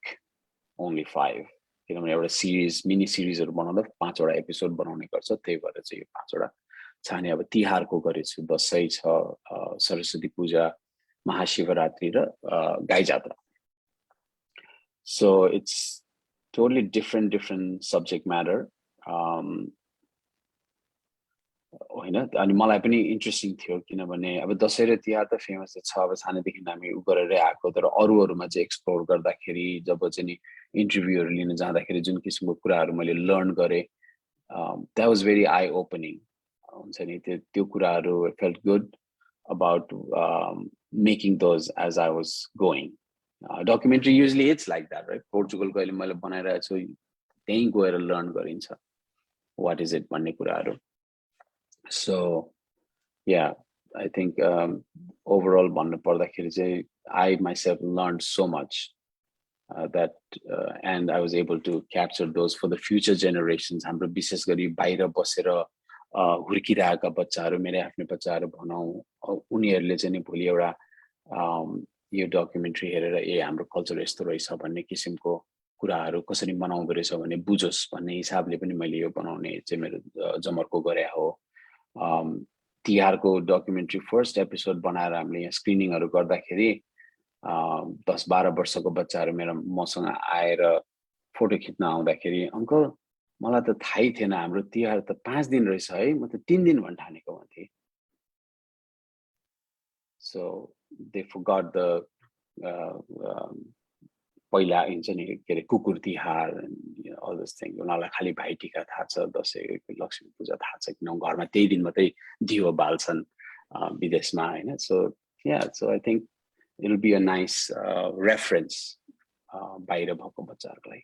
only 5. किनभने एउटा सिरिज मिनी सिरिजहरु बनाउँदा 5वटा एपिसोड बनाउने गर्छ, त्यही भएर चाहिँ यो 5वटा छाने। अब तिहारको गरेछु, दशैं छ, सरस्वती पूजा, महाशिवरात्रि र गाई जात्रा। So it's totally different subject matter. होइन, अनि मलाई पनि इन्ट्रेस्टिङ थियो किनभने अब दशैं र तिहार त फेमस छ, अब सानैदेखि हामी उ गरेरै आएको, तर अरूहरुमा चाहिँ एक्सप्लोर गर्दाखेरि जब चाहिँ नि इन्टरभ्यूहरु लिन जाँदाखेरि जुन किसिमको कुराहरु मैले लर्न गरे, that was very eye opening. हुन्छ नि, त्यो कुराहरु felt good about making those as I was going. Documentary usually it's like that, right? Portugal को अहिले मैले बनाइरहेको छु, त्यही गएर लर्न गरिन्छ what is it भन्ने कुराहरु। So yeah, I think overall भन्नु पर्दाखेरि चाहिँ I myself learned so much that and I was able to capture those for the future generations. हाम्रो विशेष गरी बाहिर बसेर हुर्किरहेका बच्चाहरु, मेरो आफ्नै बच्चाहरु भनौं, उनीहरुले चाहिँ नि भोलि एउटा यो डकुमेन्ट्री हेरेर हाम्रो कल्चर यस्तो रहेछ भन्ने किसिमको कुराहरु कसरी मनाउँदो रहेछ भन्ने बुझोस् भन्ने हिसाबले पनि मैले यो बनाउने चाहिँ मेरो जमर्को गरे हो। तिहारको डकुमेन्ट्री फर्स्ट एपिसोड बनाएर हामीले यहाँ स्क्रिनिङहरु गर्दाखेरि 10-12 वर्षको बच्चाहरु मेरो मसँग आएर फोटो खिच्न आउँदाखेरि, अंकल मलाई त थाहै थिएन हाम्रो तिहार त 5 दिन रहेछ है, म त 3 दिन भन्न ठानेको थिएँ। So they forgot the पहिला हुन्छ नि के रे कुकुर Tihar and all those things. उनीहरुलाई खाली भाइटिका थाहा छ, दशैं लक्ष्मी पूजा थाहा छ, किन घरमा त्यही दिन मात्रै दियो बाल्छन् विदेशमा हैन। So yeah, so I think it'll be a nice reference बाहिर भएको बच्चाहरुको लागि।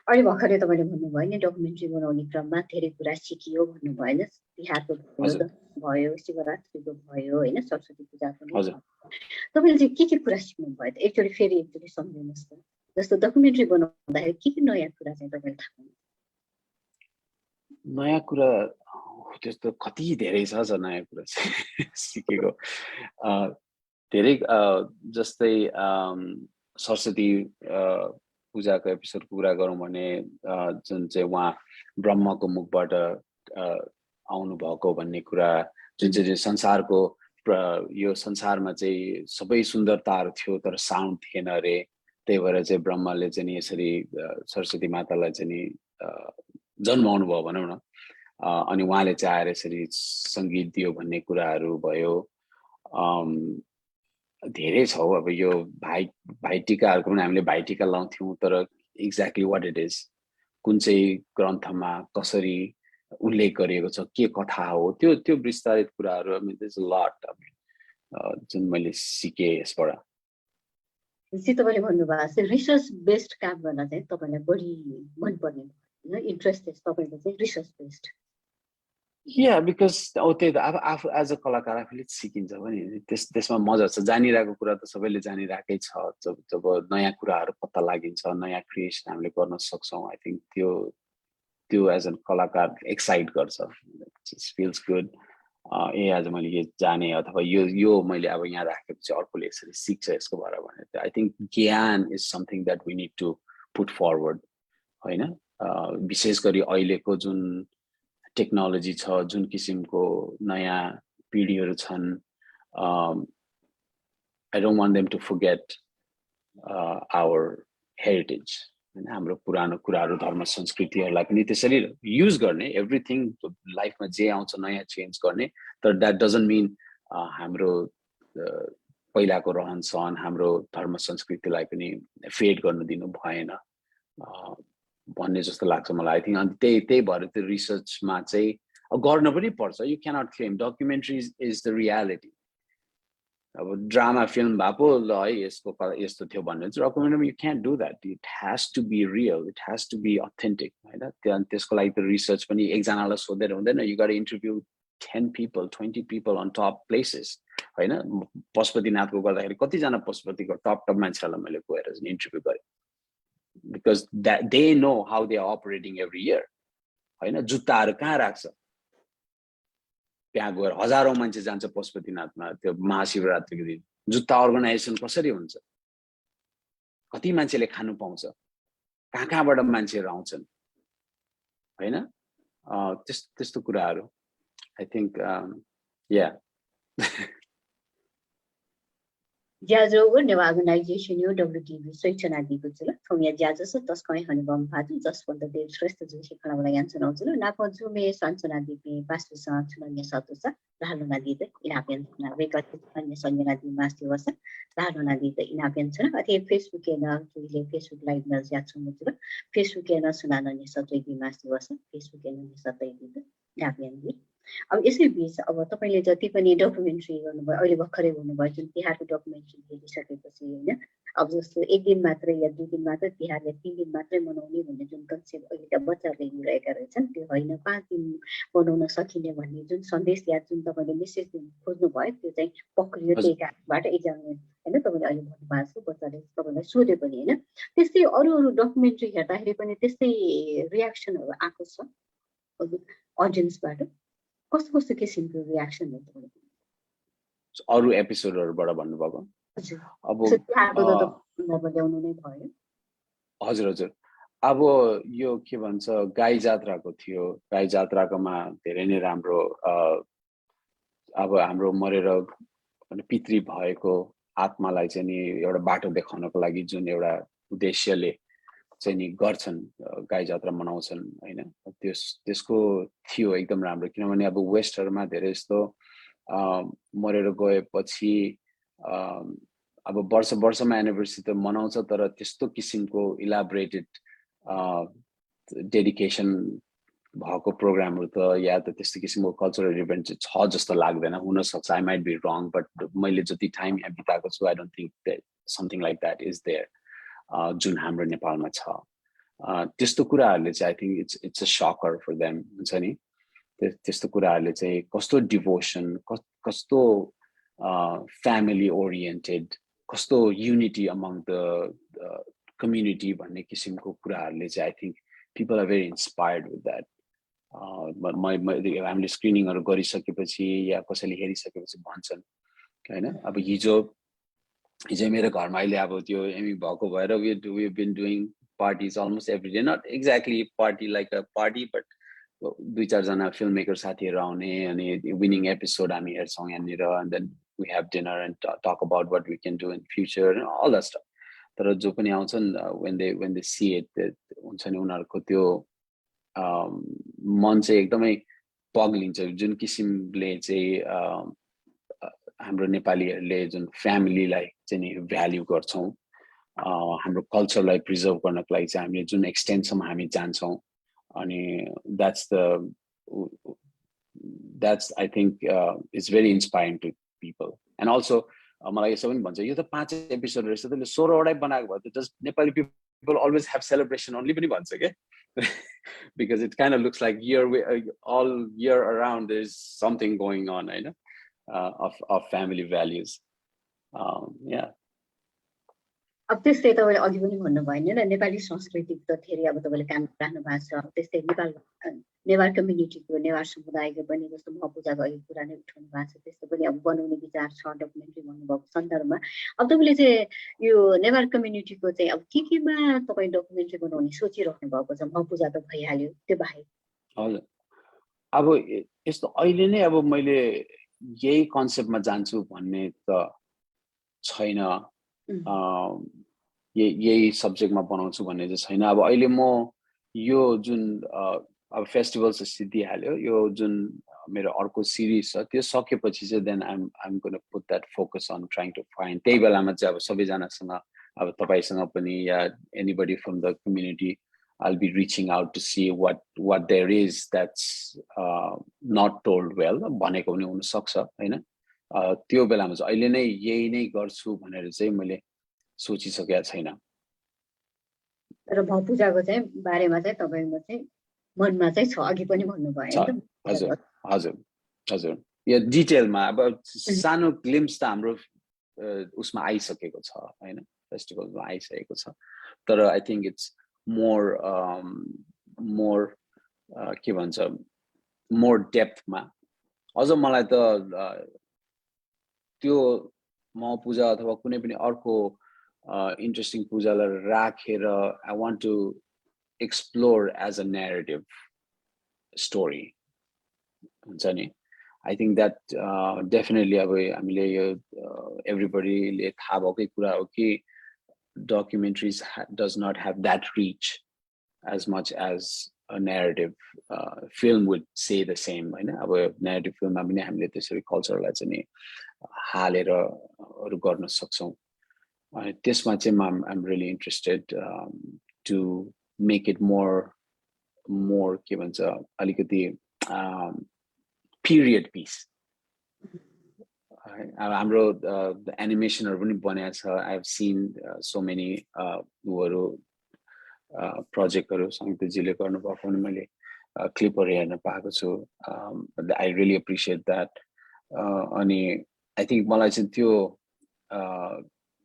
अहिले भर्खरै तपाईले भन्नुभयो नि डकुमेन्ट्री बनाउने क्रममा धेरै कुरा सिकियो भन्नुभयो हैन, तिहारको भयो, शिवरात्रिको भयो हैन, सरस्वती पूजाको भयो। तपाईले चाहिँ के कुरा सिक्नु भयो त? एकचोटी सम्झिनुस् त। जस्तो डकुमेन्ट्री बनाउँदाखेरि के नयाँ कुरा चाहिँ तपाईले थाहा पाउनु? नयाँ कुरा त्यस्तो कति धेरै छ नयाँ कुरा सिकेको। धेरै जस्तै सरस्वती पूजाको एपिसोडको कुरा गरौँ भने जुन चाहिँ उहाँ ब्रह्मको मुखबाट आउनु भएको भन्ने कुरा, जुन चाहिँ संसारको यो संसारमा चाहिँ सबै सुन्दरताहरु थियो तर साउन्ड थिएन रे, त्यही भएर चाहिँ ब्रह्मले चाहिँ यसरी सरस्वती मातालाई चाहिँ जन्माउनु भयो भनौं न, अनि उहाँले चाहिँ आएर यसरी संगीत दियो भन्ने कुराहरु भयो। धेरै छ। अब यो भाइटिकाहरुको पनि हामीले भाइटिका लाउँथ्यौं, तर एक्ज्याक्टली व्हाट इट इज, कुन चाहिँ ग्रन्थमा कसरी उल्लेख गरिएको छ, के कथा हो, त्यो विस्तारित कुराहरु, I mean there's a lot जुन मैले सिके यसबाट। जस्तै तपाईले भन्नुभएको छ रिसर्च बेस्ड काम गर्न चाहिँ तपाईलाई बढी मन पर्ने हैन, इन्ट्रेस्ट छ तपाईको चाहिँ रिसर्च बेस्ड। Yeah, because अब एज अ कलाकार आफूले सिकिन्छ भने त्यसमा मजा छ। जानिरहेको कुरा त सबैले जानिरहेकै छ, जब नयाँ कुराहरु पत्ता लागिन्छ, नयाँ क्रिएसन हामीले गर्न सक्छौं, आई थिंक त्यो एज अ कलाकार एक्साइट गर्छ, जस्ट फिल्स गुड। आज मैले यो जाने अथवा यो मैले अब यहाँ राखेपछि अर्कोले यसरी सिक्छ यसको बारे भने आई थिंक ज्ञान is something that we need to put forward हैन। विशेष गरी अहिलेको जुन टेक्नोलोजी छ, जुन किसिमको नयाँ पिढीहरु छन्, I don't want them to forget our heritage, हाम्रो पुरानो कुराहरु, धर्म संस्कृतिहरुलाई पनि त्यसरी युज गर्ने, एभ्रीथिङ लाइफमा जे आउँछ नयाँ चेन्ज गर्ने, तर दैट डजन्ट मीन हाम्रो पहिलाको रहनसहन, हाम्रो धर्म संस्कृतिलाई पनि फेड गर्न दिनु भएन भन्ने जस्तो लाग्छ मलाई। आई थिंक अनि त्यही भएर त्यो रिसर्चमा चाहिँ गर्न पनि पर्छ। You cannot claim documentary is the reality, अब ड्रामा फिल्म भएको ल है यसको यस्तो थियो भन्ने चाहिँ डकुमेन्टरीमा you can't do that. It has to be real. It has to be authentic. हैन त्यसको लागि त रिसर्च पनि एकजनालाई सोधेर हुँदैन. You got to interview 10 people, 20 people on top places. हैन पशुपतिनाथको गर्दाखेरि कतिजना पशुपतिको टप मान्छेहरूलाई मैले गएर इन्टरभ्यू गरेँ. Because that they know how they are operating every year. हैन जुत्ताहरु कहाँ राख्छ त्यहाँ गएर हजारौं मान्छे जान्छ पशुपतिनाथमा त्यो महाशिवरात्रिको दिन जुत्ता अर्गनाइजेसन कसरी हुन्छ कति मान्छेले खानु पाउँछ कहाँबाट मान्छेहरु आउँछन् हैन त्यस्तो कुराहरु I think yeah ज्याजो नेवा अर्गनाइजेसन यो WTV सूचना दिएको छ ल थोमिया ज्याजो छ तस्कै हनुबम फाजु जसवन्तदेव श्रेष्ठ जुसी खलावला यान सुनाउँछु ल नाको जुमे सञ्चना दिपे पासुसा छुनन्य सतुसा राहलुना दिते इनापेन ना वेकत अन्य सञ्जना दि मास्ति वस राहलुना दिते इनापेन छ अथे फेसबुक एना जुले फेसबुक लाइभ न ज्याजो मुजुल फेसबुक एना सुनानन्य सतै दि मास्ति वस फेसबुक एना सतै दिते इनापेन दि अब यसै बीच अब तपाईले जति पनि डकुमेन्ट्री गर्नुभयो अहिले भर्खरै गर्नुभयो जुन तिहारको डकुमेन्ट्री हेरिसकेपछि हैन अब जस्तो एक दिन मात्रै या दुई दिन मात्रै तिहारले 3 दिन मात्रै मनाउने भन्ने जुन कन्सेप्ट अहिले त बच्चाहरूले हिँडिरहेका रहेछन् त्यो होइन 5 दिन मनाउन सकिने भन्ने जुन सन्देश या जुन तपाईले मेसेज दिन खोज्नु भयो त्यो चाहिँ पक्रियो त्यही कारणबाट एक्जाम हैन तपाईले अहिले भन्नुभएको छ बच्चाले तपाईलाई सोध्यो पनि हैन त्यस्तै अरु डकुमेन्ट्री हेर्दाखेरि पनि त्यस्तै रियाक्सनहरु आएको छ अडियन्सबाट कस्तो कस्तो किसिमको रियाक्सनहरु तपाईले अरु एपिसोडहरुबाट भन्नुभएको अब हजुर हजुर अब यो के भन्छ गाई जात्राको थियो गाई जात्राकोमा धेरै नै राम्रो अब हाम्रो मरेर पितृ भएको आत्मालाई चाहिँ नि एउटा बाटो देखाउनको लागि जुन एउटा उद्देश्यले चाहिँ नि गर्छन् गाई जात्रा मनाउँछन् हैन त्यसको थियो एकदम राम्रो किनभने अब वेस्टहरुमा धेरै जस्तो मरेर गएपछि अब वर्षमा एनिभर्सरी त मनाउँछ तर त्यस्तो किसिमको इलाबोरेटेड डेडिकेसन भएको प्रोग्रामहरु त या त त्यस्तो किसिमको कल्चरल इभेन्ट छ जस्तो लाग्दैन हुन सक्छ I might be wrong but मैले जति टाइम यहाँ बिताएको छु I don't think that something like that is there जुन हाम्रो नेपालमा छ त्यस्तो कुराहरुले चाहिँ I think it's a shocker for them हुन्छ नि त्यस्तो कुराहरुले चाहिँ कस्तो डिभोसन कस्तो family oriented कस्तो unity among the community भन्ने किसिमको कुराहरुले चाहिँ I think people are very inspired with that हामीले स्क्रिनिङहरु गरिसकेपछि या कसैले हेरिसकेपछि भन्छन् हैन अब हिजो मेरो घरमा अहिले अब त्यो एमी भएको भएर we've been doing parties almost every day not exactly party like a party but दुई चार जना फिल्ममेकर साथीहरु आउने अनि विनिङ एपिसोड हामी हेर्छौं यहाँनिर and then we have dinner and talk about what we can do in future and all that stuff तर जो पनि आउँछन् when they see it हुन्छ नि उनीहरुको त्यो मन चाहिँ एकदमै पग्लिन्छ जुन किसिमले चाहिँ हाम्रो नेपालीहरुले जुन फ्यामिलीलाई चाहिँ नि भ्याल्यु गर्छौं हाम्रो कल्चरलाई प्रिजर्भ गर्नको लागि चाहिँ हामीले जुन एक्सटेन्सम्म हामी जान्छौं अनि that's I think is very inspiring to people and also मलाई यसो पनि भन्छ यो त 5 एपिसोड रहेछ त्यसले 16 वटै बनाएको भए त just Nepali people always have celebration only पनि भन्छ के because it kind of looks like all year around there's something going on हैन of family values yeah अब त्यस्तै तपाईले अघि पनि भन्नु भयो नि नेपाली संस्कृति त धेरै अब तपाईले काम राख्नु भएको छ त्यस्तै नेवार कम्युनिटीको नेवार समुदायको पनि जस्तो महपूजाको अहिले कुरा नै उठाउनु भएको छ त्यस्तो पनि अब बनाउने विचार छ डकुमेन्ट्री भन्नुभएको सन्दर्भमा अब तपाईले चाहिँ यो नेवार कम्युनिटीको चाहिँ अब केमा तपाई डकुमेन्ट्री बनाउने सोचिराख्नु भएको छ महपूजा त भइहाल्यो त्यो बाहेक हजुर अब यस्तो अहिले नै अब मैले यही कन्सेप्टमा जान्छु भन्ने त छैन यही सब्जेक्टमा बनाउँछु भन्ने चाहिँ छैन अब अहिले म यो जुन अब फेस्टिभल्स सिद्धिहाल्यो यो जुन मेरो अर्को सिरिज छ त्यो सकेपछि चाहिँ then I'm going to put that focus on trying to find त्यही बेलामा चाहिँ अब सबैजनासँग अब तपाईसँग पनि या anybody from the community I'll be reaching out to see what there is that's not told well भनेको पनि हुन सक्छ हैन त्यो बेलामा चाहिँ अहिले नै यही नै गर्छु भनेर चाहिँ मैले सोचिसकेको छैन तर भपूजाको चाहिँ बारेमा चाहिँ तपाईको चाहिँ मनमा चाहिँ छ अघि पनि भन्नुभयो नि त हजुर हजुर हजुर यो डिटेलमा अब सानो ग्लिम्स त हाम्रो उसमा आइसकेको छ हैन फेस्टिभलमा आइसकेको छ तर आई थिंक इट्स मोर के भन्छ मोर डेप्थमा अझ मलाई त त्यो म पूजा अथवा कुनै पनि अर्को interesting pujaलाई राखेर I want to explore as a narrative story हुन्छ नि I think that definitely अब हामीले यो everybodyले थाहा भएकै कुरा हो कि documentaries does not have that reach as much as a narrative film would say the same हैन अब narrative film मा पनि हामीले त्यसरी कल्चरलाई चाहिँ नि हालेर अरु गर्न सक्छौं त्यसमा चाहिँ I'm really interested to make it more के भन्छ अलिकति period piece हाम्रो एनिमेसनहरु पनि बनेको छ I have seen so many उहरु प्रोजेक्टहरु संगीतजीले गर्नुभएको पनि मैले क्लिपहरु हेर्न पाएको छु I really appreciate that अनि I think मलाई चाहिँ त्यो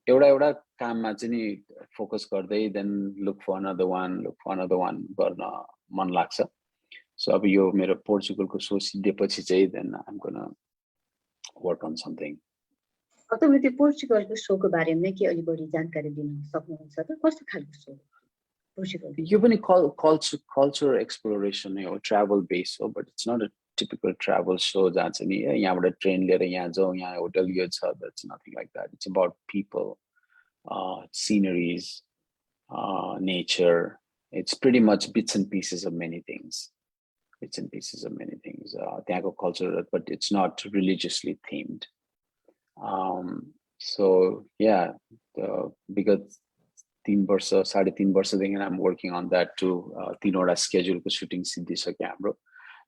एउटा काममा चाहिँ नि फोकस गर्दै then look for another one गर्न मन लाग्छ so अब यो मेरो पोर्चुगलको सो सिद्धेपछि चाहिँ then I'm gonna work on something तपाईले त्यो पोर्चुगलको सोको बारेमा नै के अलि बढी जानकारी दिन सक्नुहुन्छ त कस्तो खालको सो पोर्चुगल यो पनि culture exploration हो travel based हो but it's not a typical travel show जहाँ चाहिँ नि यहाँबाट ट्रेन लिएर यहाँ जाऊ यहाँ होटल यो छ that's nothing like that it's about people sceneries nature it's pretty much bits and pieces of many things त्यहाँको culture but it's not religiously themed so yeah because 3 वर्ष 3.5 वर्षदेखि I'm working on that too 3वटा schedule को shooting सिद्धिसक्यो हाम्रो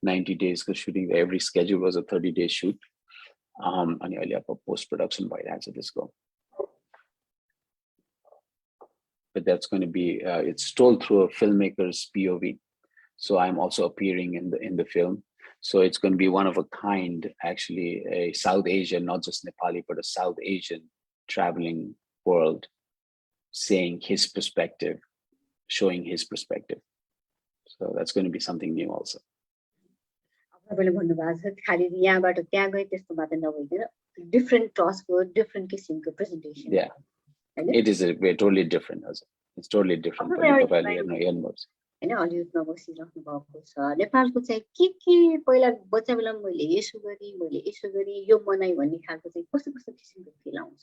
90 days को shooting every schedule was a 30-day shoot अनि अहिले अब post production भइरहेको छ त्यसको but that's going to be it's told through a filmmaker's POV so I'm also appearing in the film so it's going to be one of a kind actually a South Asian not just Nepali but a South Asian traveling world saying his perspective showing his perspective so that's going to be something new also तपाईले भन्नुभएको छ खाली यहाँबाट त्यहाँ गए त्यस्तो मात्र नभइदैन different टस्कको different किसिमको presentation yeah it is totally different it's totally different तपाईले हेर्नुहोस् हैन हलिउडमा बसिराख्नु भएको छ नेपालको चाहिँ के पहिला बच्चा बेलामा मैले यसो गरी यो मनाइ भन्ने खालको चाहिँ कस्तो किसिमको फिल आउँछ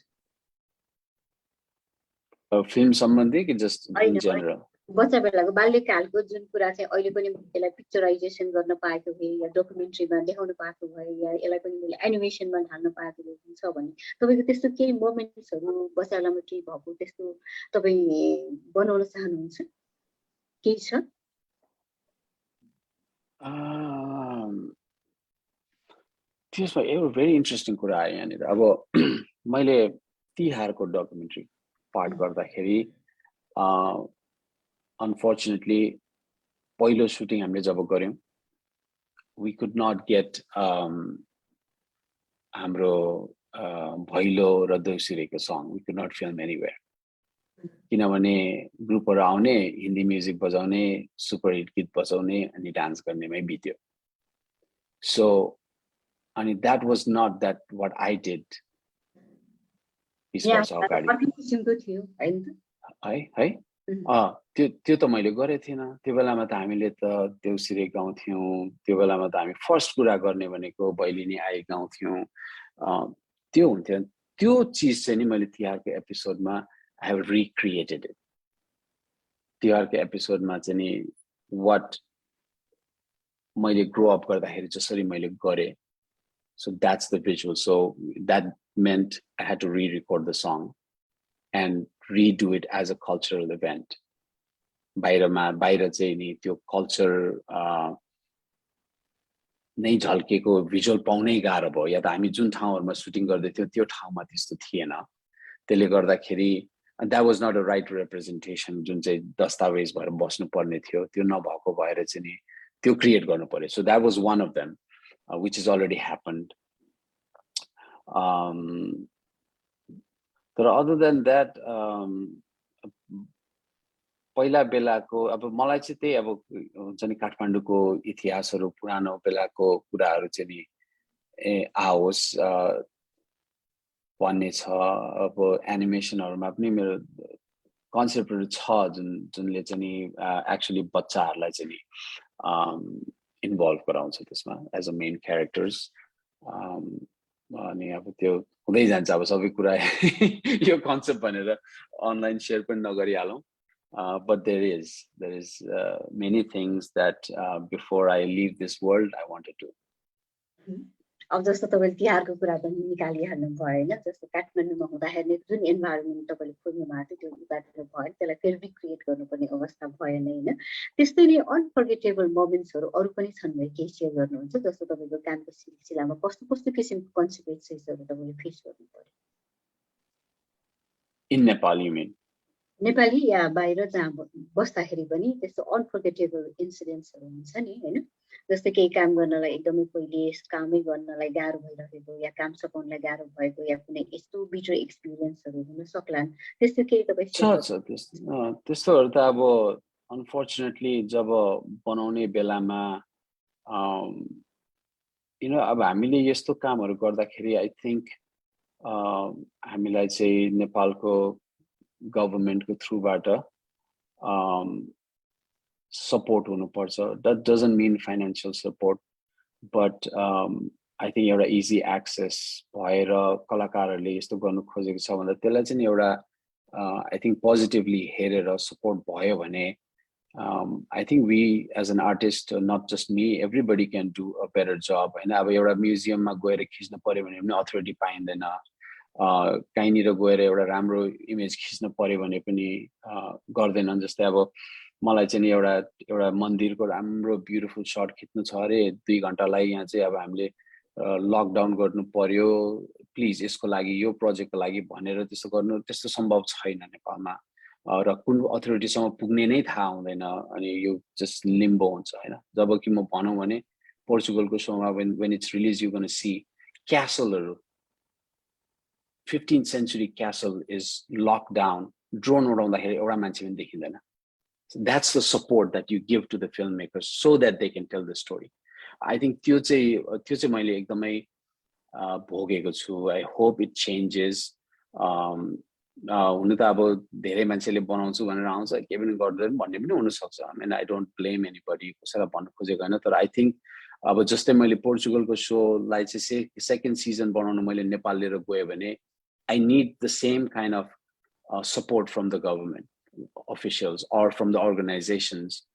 फिल्म सम्बन्धी कि जस्ट इन जनरल बच्चा बेलाको बाल्यकालको जुन कुरा चाहिँ अहिले पनि यसलाई पिक्चराइजेसन गर्न पाएको भए या डकुमेन्ट्रीमा देखाउन पाएको भए या यसलाई पनि मैले एनिमेसनमा ढाल्न पाएको हुन्छ भने तपाईको त्यस्तो केही मोमेन्ट्सहरु बच्चा बेलामा के भएको त्यस्तो तपाई बनाउन चाहनुहुन्छ के छ त्यसमा एउटा भेरी इन्ट्रेस्टिङ कुरा आयो यहाँनिर अब मैले तिहारको डकुमेन्ट्री पार्ट गर्दाखेरि अनफर्चुनेटली पहिलो सुटिङ हामीले जब गर्यौं we could not get हाम्रो भैलो र देउसिरेको song we could not film anywhere किनभने ग्रुपहरु आउने हिन्दी म्युजिक बजाउने सुपर हिट गीत बजाउने अनि डान्स गर्नेमै बित्यो so अनि that was not that what I did है त्यो त मैले गरे थिएन त्यो बेलामा त हामीले त देउसिरे गाउँथ्यौं त्यो बेलामा त हामी फर्स्ट कुरा गर्ने भनेको भैलिनी आइ गाउँथ्यौं त्यो हुन्थ्यो त्यो चीज चाहिँ नि मैले तिहारको एपिसोडमा I have recreated it तिहारको एपिसोडमा चाहिँ नि what मैले grow up गर्दाखेरि जसरी मैले गरे so that's the visual so that meant I had to re-record the song and redo it as a cultural event बाहिर चाहिँ नि त्यो कल्चर नै झल्केको भिजुअल पाउनै गाह्रो भयो या त हामी जुन ठाउँहरुमा सुटिङ गर्दै थियौ त्यो ठाउँमा त्यस्तो थिएन त्यसले गर्दाखेरि that was not a right representation जुन चाहिँ दस्तावेज भएर बस्नु पर्ने थियो त्यो नभएको भएर चाहिँ नि त्यो क्रिएट गर्नु पर्यो so that was one of them which has already happened but other than that पहिला बेलाको अब मलाई चाहिँ त्यही अब हुन्छ नि काठमाडौँको इतिहासहरु पुरानो बेलाको कुराहरु चाहिँ नि आओस् भन्ने छ अब एनिमेसनहरुमा पनि मेरो कन्सेप्टहरु छ जुनले चाहिँ नि एक्चुअली बच्चाहरुलाई चाहिँ नि इन्भल्भ गराउँछ त्यसमा एज अ मेन क्यारेक्टर्स अनि अब त्यो हुँदै जान्छ अब सबै कुरा यो कन्सेप्ट भनेर अनलाइन शेयर पनि नगरिहालौं but there is many things that before I leave this world I wanted to अब जस्तो तपाईले तिहारको कुरा पनि निकालिहाल्नु भयो हैन जस्तो काठमाडौँमा हुँदाखेरि जुन एन्भाइरोनमेन्ट तपाईले खोज्नु भएको थियो त्यो उतातिर भयो त्यसलाई फेरि रिक्रिएट गर्नुपर्ने अवस्था भएन हैन त्यस्तै नै अनफर्गेटेबल मोमेन्ट्सहरु अरु पनि छन् भने के शेयर गर्नुहुन्छ जस्तो तपाईको कामको सिलसिलामा कस्तो किसिमको कन्सिक्वेन्सेसहरु तपाईले फेस गर्नु पर्यो in Nepal you mean Nepali या बाहिर जहाँ बस्दाखेरि पनि त्यस्तो अनफर्गेटेबल इन्सिडेन्ट्सहरु हुन्छ नि हैन जस्तै केही काम गर्नलाई एकदमै पहिले कामै गर्नलाई गाह्रो भइरहेको या काम सकाउनलाई गाह्रो भएको या कुनै यस्तो बिटर एक्सपीरियन्सहरु हुन सक्लान् त्यस्तो केही तपाई त्यस्तोहरु त अब अनफर्चुनेटली जब बनाउने बेलामा यु नो अब हामीले यस्तो कामहरु गर्दाखेरि आई थिंक हामीलाई चाहिँ नेपालको गभर्नमेन्टको थ्रुबाट support हुनु पर्छ that doesn't mean financial support but I think एउटा easy access भएर कलाकारहरुले यस्तो गर्नु खोजेको छ भन्दा त्यसलाई चाहिँ एउटा I think positively हेरेर support भयो भने I think we as an artist not just me everybody can do a better job हैन अब एउटा म्युजियममा गएर खिच्न पर्यो भने पनि अथोरिटी पाइँदैन काहीँनिर गएर एउटा राम्रो इमेज खिच्न पर्यो भने पनि गर्दैनन् जस्तै अब मलाई चाहिँ एउटा मन्दिरको राम्रो ब्युटिफुल शट खिच्नु छ अरे 2 घण्टालाई यहाँ चाहिँ अब हामीले लकडाउन गर्नु पर्यो प्लिज यसको लागि यो प्रोजेक्टको लागि भनेर त्यस्तो गर्नु त्यस्तो सम्भव छैन नेपालमा र कुन अथोरिटीसँग पुग्ने नै थाहा हुँदैन अनि यो जस्ट लिम्बो हुन्छ हैन जबकि म भनौं भने पोर्चुगलको शोमा when it's released you're going to see castle 15th century castle is locked down drone उडाउँदाखेरि एउटा मान्छे पनि देखिदैन so that's the support that you give to the filmmakers so that they can tell the story I think त्यो चाहिँ मैले एकदमै भोगेको छु I hope it changes हुन त अब धेरै मान्छेले बनाउँछु भनेर आउँछ के पनि गर्दैन भन्ने पनि हुन सक्छ I mean I don't blame anybody कसैलाई भन्न खोजेको हैन तर I think अब जस्तै मैले पोर्चुगलको शोलाई चाहिँ सेकेन्ड सिजन बनाउन मैले नेपाल लिएर गए भने I need the same kind of support from the government officials or from the organizations.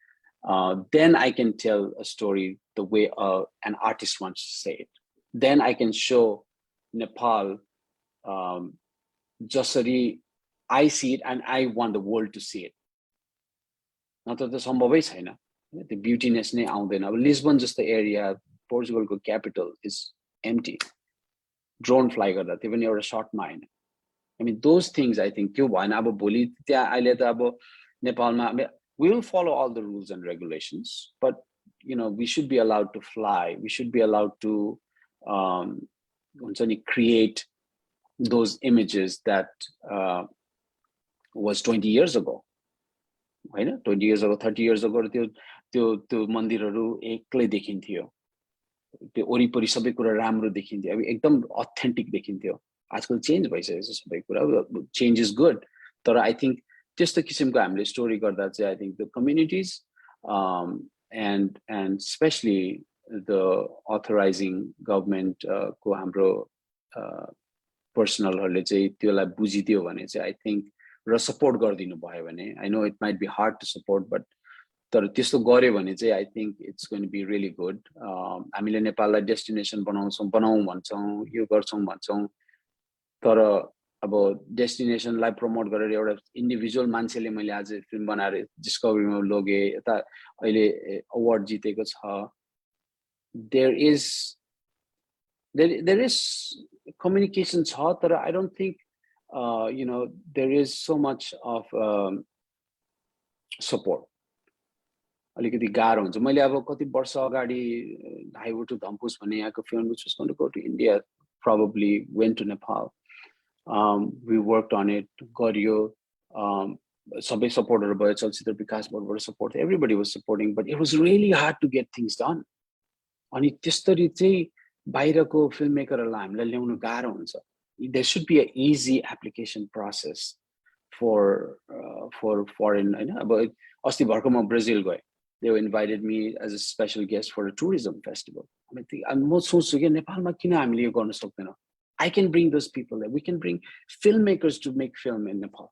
Then I can tell a story the way an artist wants to say it. Then I can show Nepal जसरी I see it and I want the world to see it. नत्र त सम्भवै छैन त्यो ब्युटीनेस नै आउँदैन अब Lisbon जस्तो area पोर्चुगलको capital is empty drone fly गर्दा त्यो पनि एउटा शटमा हैन I mean those things I think त्यो भएन अब भोलि त्यहाँ अहिले त अब नेपालमा we will follow all the rules and regulations but you know we should be allowed to fly we should be allowed to हुन्छ नि create those images that was 20 years ago हैन 20 years ago 30 years ago त्यो मन्दिरहरु एक्लै देखिन्थ्यो त्यो वरिपरि सबै कुरा राम्रो देखिन्थ्यो अब एकदम अथेन्टिक देखिन्थ्यो आजकल चेन्ज भइसकेको छ सबै कुरा चेन्ज इज गुड तर आई थिंक त्यस्तो किसिमको हामीले स्टोरी गर्दा चाहिँ I think the communities and especially the authorizing government को हाम्रो पर्सनलहरुले चाहिँ त्यसलाई बुझिदियो भने चाहिँ आई थिंक र सपोर्ट गरिदिनु भयो भने I know it might be hard to support but तर त्यस्तो गर्यो भने चाहिँ I think it's going to be really good हामीले नेपाललाई डेस्टिनेसन बनाउँ भन्छौं यो गर्छौं भन्छौं तर अब डेस्टिनेसनलाई प्रमोट गरेर एउटा इन्डिभिजुअल मान्छेले मैले आज फिल्म बनाएर डिस्कभरीमा लगे यता अहिले अवार्ड जितेको छ there is communication, but I don't think there is so much of support. अलिकति गाह्रो हुन्छ मैले अब कति वर्ष अगाडि I were to Dhampus भने यहाँको film which was going to go to India probably went to Nepal. We worked on it, गरियो, सबै सपोर्टहरु भयो, चलचित्र विकास बोर्डबाट support, everybody was supporting, but it was really hard to get things done. अनि त्यसरी चाहिँ बाहिरको फिल्ममेकरहरुलाई हामीलाई ल्याउन गाह्रो हुन्छ. There should be an easy application process for foreign, हैन अब अस्ति भर्खर म ब्राजिल गए. They invited me as a special guest for a tourism festival. I'm सोच्छु के नेपालमा किन हामीले यो गर्न सक्दैनौं? I can bring those people there. We can bring filmmakers to make film in Nepal.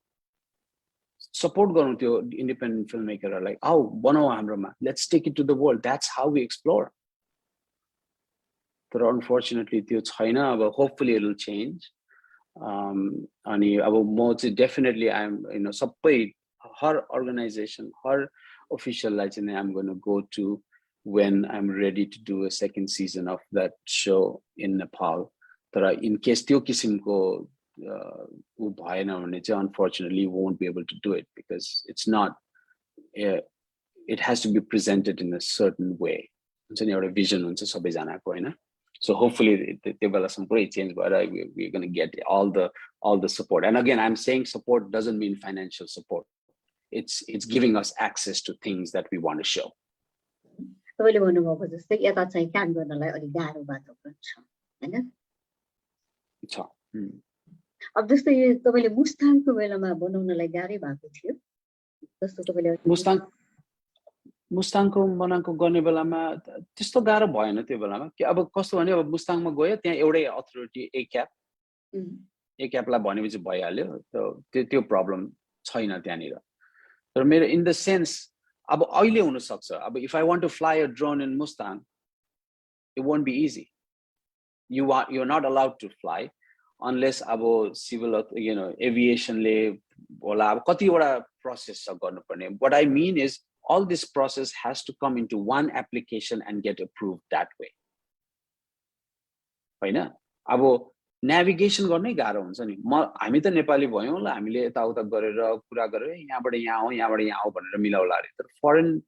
Support गर्नु त्यो independent filmmaker like, आउ बनाऊ हाम्रोमा. Let's take it to the world. That's how we explore. But unfortunately त्यो छैन. अब hopefully it will change. अनि अब म चाहिँ definitely I'm सबै हर organization, her official license I'm going to go to when I'm ready to do a second season of that show in Nepal. But in case त्यो किसिमको उ भएन भने चाहिँ unfortunately won't be able to do it because it's not it has to be presented in a certain way. हुन्छ नि एउटा vision हुन्छ सबैजनाको हैन. So hopefully त्यो बेला some great change but we're going to get all the support. And again I'm saying support doesn't mean financial support. It's giving us access to things that we want to show. तपाईले भन्नुभएको जस्तै यता चाहिँ काम गर्नलाई अलि गाह्रो बाटो पनि छ हैन? छ. अब जस्तै तपाईले मुस्ताङको बेलामा बनाउनलाई गाह्रै भएको थियो. जस्तो तपाईले मुस्ताङको बनाएको गर्ने बेलामा त्यस्तो गाह्रो भएन त्यो बेलामा. के अब कस्तो भने अब मुस्ताङमा गयो त्यहाँ एउटै अथोरिटी एक्यापलाई भनेपछि भइहाल्यो. त्यो प्रब्लम छैन त्यहाँनिर. तर मेरो in the sense अब अहिले हुन सक्छ. अब if I want to fly a drone in Mustang, it won't be easy. You're not allowed to fly unless अब civil aviation ले होला अब कतिवटा process छ गर्नुपर्ने. What I mean is all this process has to come into one application and get approved that way. हैन? अब navigation गर्नै गाह्रो हुन्छ नि. हामी त नेपाली भयौं ल हामीले यताउता गरेर कुरा गरेर यहाँबाट यहाँ आऊ यहाँबाट यहाँ आऊ भनेर मिलाउला रे. तर foreign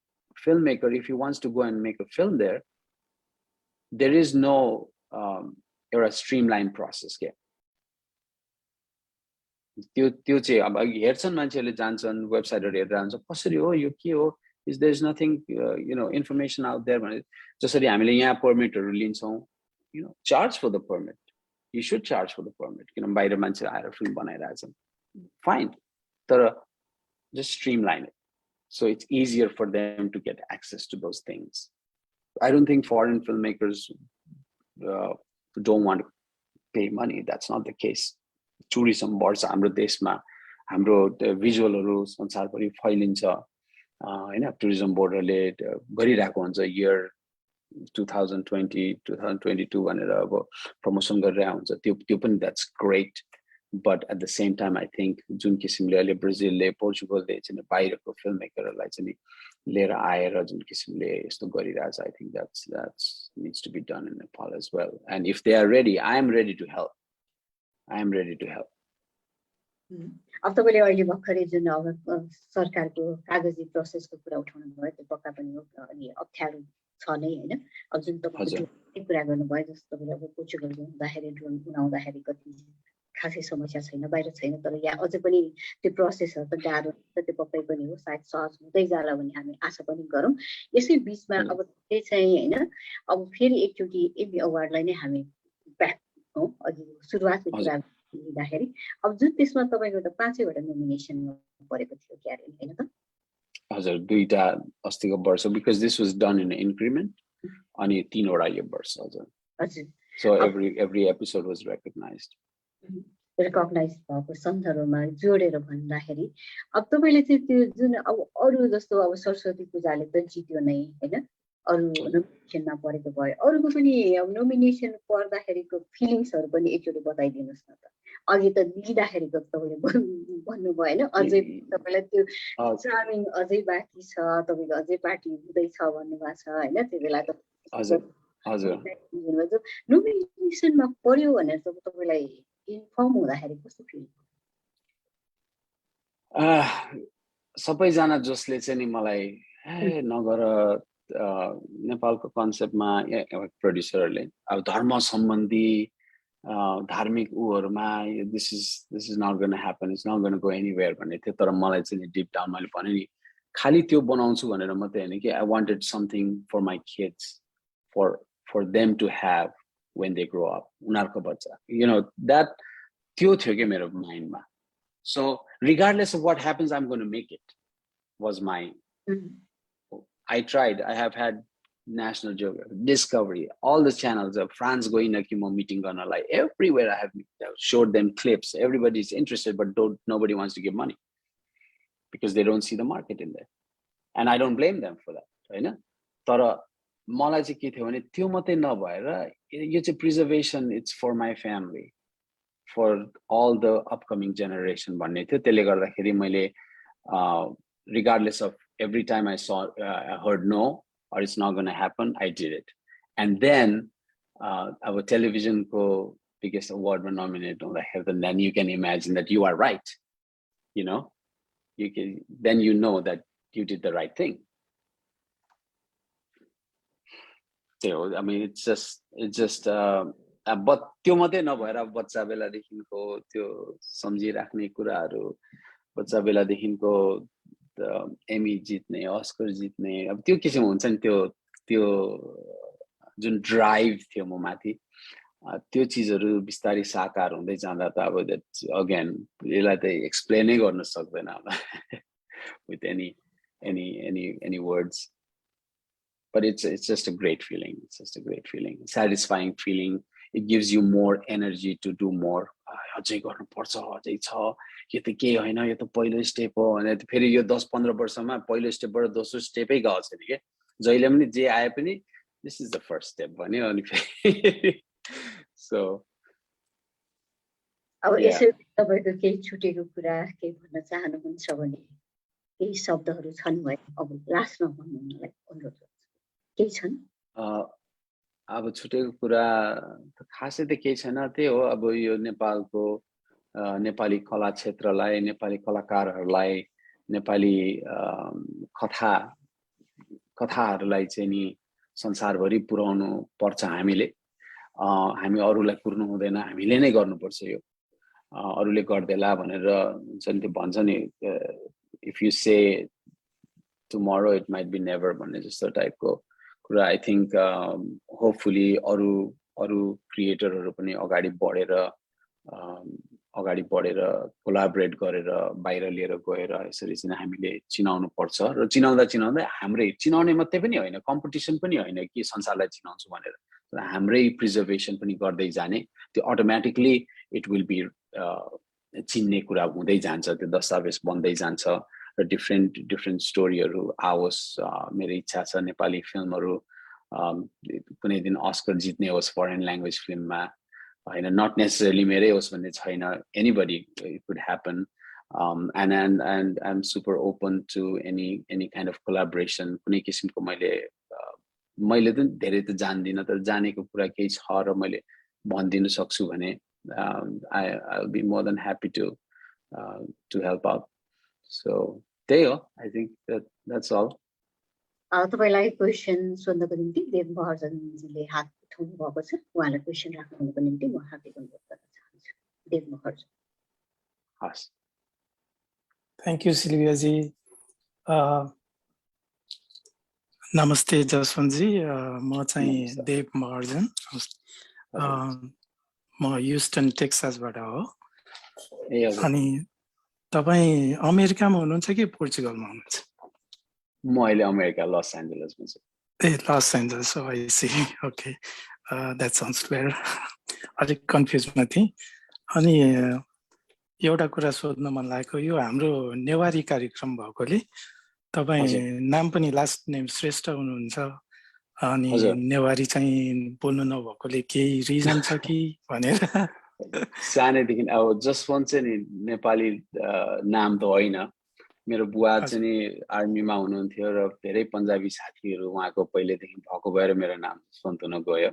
filmmaker if he wants to go and make a film there is no एउटा streamlined process के. त्यो चाहिँ अब हेर्छन् मान्छेले जान्छन् वेबसाइटहरु हेरेर जान्छ कसरी हो यो के हो is there's nothing information out there भने जसरी हामीले यहाँ परमिटहरु लिन्छौं charge for the permit. You should charge for the permit. किन बाहिर मान्छे आएर फिल्म बनाइराछन्. Fine. तर just streamline it so it's easier for them to get access to those things. I don't think foreign filmmakers don't want to pay money. That's not the case. Tourism boards हाम्रो देशमा हाम्रो visualहरु संसारभरि फैलिन्छ. हैन tourism boardले गरिरहेको हुन्छ year 2020 2022 भनेर अब प्रमोसन गरिरहेको हुन्छ. त्यो पनि that's great. But at the same time I think जुन किसिमले अहिले ब्राजिलले पोर्चुगलले चाहिँ बाहिरको फिल्ममेकरहरुलाई चाहिँ लिएर आएर जुन किसिमले यस्तो गरिरहेछ I think that's needs to be done in Nepal as well. And if they are ready, I am ready to help. अब तपाईले अहिले भर्खरै जुन अब सरकारको कागजी प्रोसेसको कुरा उठाउनु भयो त्यो पक्का पनि हो अनि अप्ठ्यारो छ नै हैन. अब जुन तपाईले कुरा गर्नुभयो जस्तो तपाईले अब पोर्चुगल जाँदाखेरि ड्रोन उडाउँदाखेरि कति खासै समस्या छैन बाहिर छैन तर यहाँ अझै पनि त्यो प्रोसेसहरु त गाह्रो छ. त्यो पक्कै पनि हो सायद सहज हुँदै जाला भन्ने हामी आशा पनि गरौँ. यसै बीचमा अब त्यही चाहिँ हैन अब फेरि एकचोटी एमी अवार्डलाई नै हामी ब्याक हो अघि सुरुवातको कुरा लिँदाखेरि अब जुन त्यसमा तपाईको त 5 वटा नोमिनेसन परेको थियो क्यारे हैन त? हजुर दुईटा अस्तिको वर्ष because this was done in increment अनि 3 वटा यो वर्ष हजुर. So every episode was recognized. Recognise भएको सन्दर्भमा जोडेर भन्दाखेरि अब तपाईले चाहिँ त्यो जुन अब अरु जस्तो अब सरस्वती पूजाले त जित्यो नै हैन अरु नोमिनेसनमा परेको भयो अरुको पनि अब नोमिनेसन पर्दाखेरिको फिलिङ्सहरु पनि एकचोटी बताइदिनुस् न त. अघि त लिँदाखेरिको तपाईले भन्नु भयो हैन अझै तपाईलाई त्यो चार्मिङ अझै बाँकी छ तपाईको अझै पार्टी हुँदै छ भन्नु भएको छ हैन त्यो बेला त हजुर नोमिनेसनमा पर्यो भनेर तपाईलाई इन्फर्म हुँदाखेरि कस्तो फिल सबैजना जसले चाहिँ नि मलाई नगर नेपालको कन्सेप्टमा प्रोड्युसरहरूले अब धर्म सम्बन्धी धार्मिक उहरुमा this is not gonna happen it's not gonna go anywhere भन्ने थियो तर मलाई चाहिँ डिप डाउन मैले भने नि खाली त्यो बनाउँछु भनेर मात्रै हैन कि I wanted something for my kids for them to have when they grow up उनीहरुको बच्चा you know that त्यो थियो के मेरो माइन्डमा so regardless of what happens I'm going to make it was my I tried I have had National Geographic Discovery all the channels of France going to mo meeting gonna like everywhere I have showed them clips everybody is interested but nobody wants to give money because they don't see the market in there and I don't blame them for that हैन तर मलाई चाहिँ के थियो भने त्यो मात्रै नभएर यो चाहिँ preservation it's for my family for all the upcoming generation भन्ने थियो त्यसले गर्दाखेरि मैले regardless of every time I heard no or it's not going to happen I did it and then our televisionको biggest award मा nominated and then you can imagine that you are right you know you can then you know that you did the right thing I mean it's just but त्यो मात्रै नभएर बच्चा बेलादेखिको त्यो सम्झिराख्ने कुराहरू बच्चा बेलादेखिको Amy जित्ने Oscar जित्ने अब त्यो किसिम हुन्छ नि त्यो जुन ड्राइभ थियो म माथि त्यो चीजहरू बिस्तारै साकार हुँदै जाँदा त अब अगेन यसलाई त एक्सप्लेनै गर्न सक्दैन होला with any words but it's just a great feeling it's just a great feeling satisfying feeling it gives you more energy to do more अझै गर्नुपर्छ अझै छ यो त के हैन यो त पहिलो स्टेप हो अनि फेरि यो 10-15 वर्षमा पहिलो स्टेपबाट दोस्रो स्टेपै गएको छैन के जहिले पनि जे आए पनि this is the first step भन्यो अनि फेरि so अब यसै तपाईको केही छुटेको कुरा केही भन्न चाहनुहुन्छ भने केही शब्दहरू छन् भए अब लास्टमा भन्नु मलाई अनुरोध गर्छु केही छन् अब छुटेको कुरा त खासै त केही छैन त्यही हो अब यो नेपालको नेपाली कला क्षेत्रलाई नेपाली कलाकारहरूलाई नेपाली कथाहरूलाई चाहिँ नि संसारभरि पुर्याउनु पर्छ हामी अरूलाई कुर्नु हुँदैन हामीले नै गर्नुपर्छ यो अरूले गर्देला भनेर हुन्छ नि त्यो भन्छ नि if you say tomorrow it might be never भन्ने जस्तो टाइपको कुरा I think hopefully अरू क्रिएटरहरू पनि अगाडि बढेर कोलाबोरेट गरेर बाहिर लिएर गएर यसरी चाहिँ हामीले चिनाउनु पर्छ र चिनाउँदा हाम्रै चिनाउने मात्रै पनि होइन कम्पिटिसन पनि होइन कि संसारलाई चिनाउँछु भनेर हाम्रै प्रिजर्भेसन पनि गर्दै जाने त्यो अटोमेटिकली इट विल बी चिन्ने कुरा हुँदै जान्छ त्यो दस्तावेज बन्दै जान्छ र डिफरेन्ट स्टोरीहरू आओस् मेरो इच्छा छ नेपाली फिल्महरू कुनै दिन अस्कर जित्ने होस् फरेन ल्याङ्ग्वेज फिल्ममा हैन नट नेसेसरली मेरै होस् भन्ने छैन anybody it could happen and I'm super open to any kind of collaboration कुनै किसिमको मैले त धेरै त जान्दिनँ तर जानेको कुरा केही छ र मैले भनिदिन सक्छु भने I'll be more than happy to help out so त्यही हो I think that's all तपाईलाई क्वेशन सोध्नको निम्ति देव महर्जनजीले हात उठाउनु भएको छ उहाँलाई क्वेशन राख्नुको निम्ति म हार्दिक अनुरोध गर्न चाहन्छु देव महर्जन हस् Thank you, Sylvia ji. Namaste, Jaswant ji. म चाहिँ देव महर्जन म ह्युस्टन टेक्सासबाट हो अनि तपाईँ अमेरिकामा हुनुहुन्छ कि पोर्चुगलमा हुनुहुन्छ म अहिले अमेरिका लस एन्जलसमा छु ए लस एन्जलस हो I see okay that sounds clear अलिक कन्फ्युजमा थिएँ अनि एउटा कुरा सोध्न मन लागेको यो हाम्रो नेवारी कार्यक्रम भएकोले तपाईँ नाम पनि लास्ट नेम श्रेष्ठ हुनुहुन्छ अनि नेवारी चाहिँ बोल्नु नभएकोले केही रिजन छ कि भनेर सानैदेखि अब जसवन्त चाहिँ नि नेपाली नाम त होइन मेरो बुवा चाहिँ नि आर्मीमा हुनुहुन्थ्यो र धेरै पन्जाबी साथीहरू उहाँको पहिलेदेखि भएको भएर मेरो नाम जसवन्त हुन गयो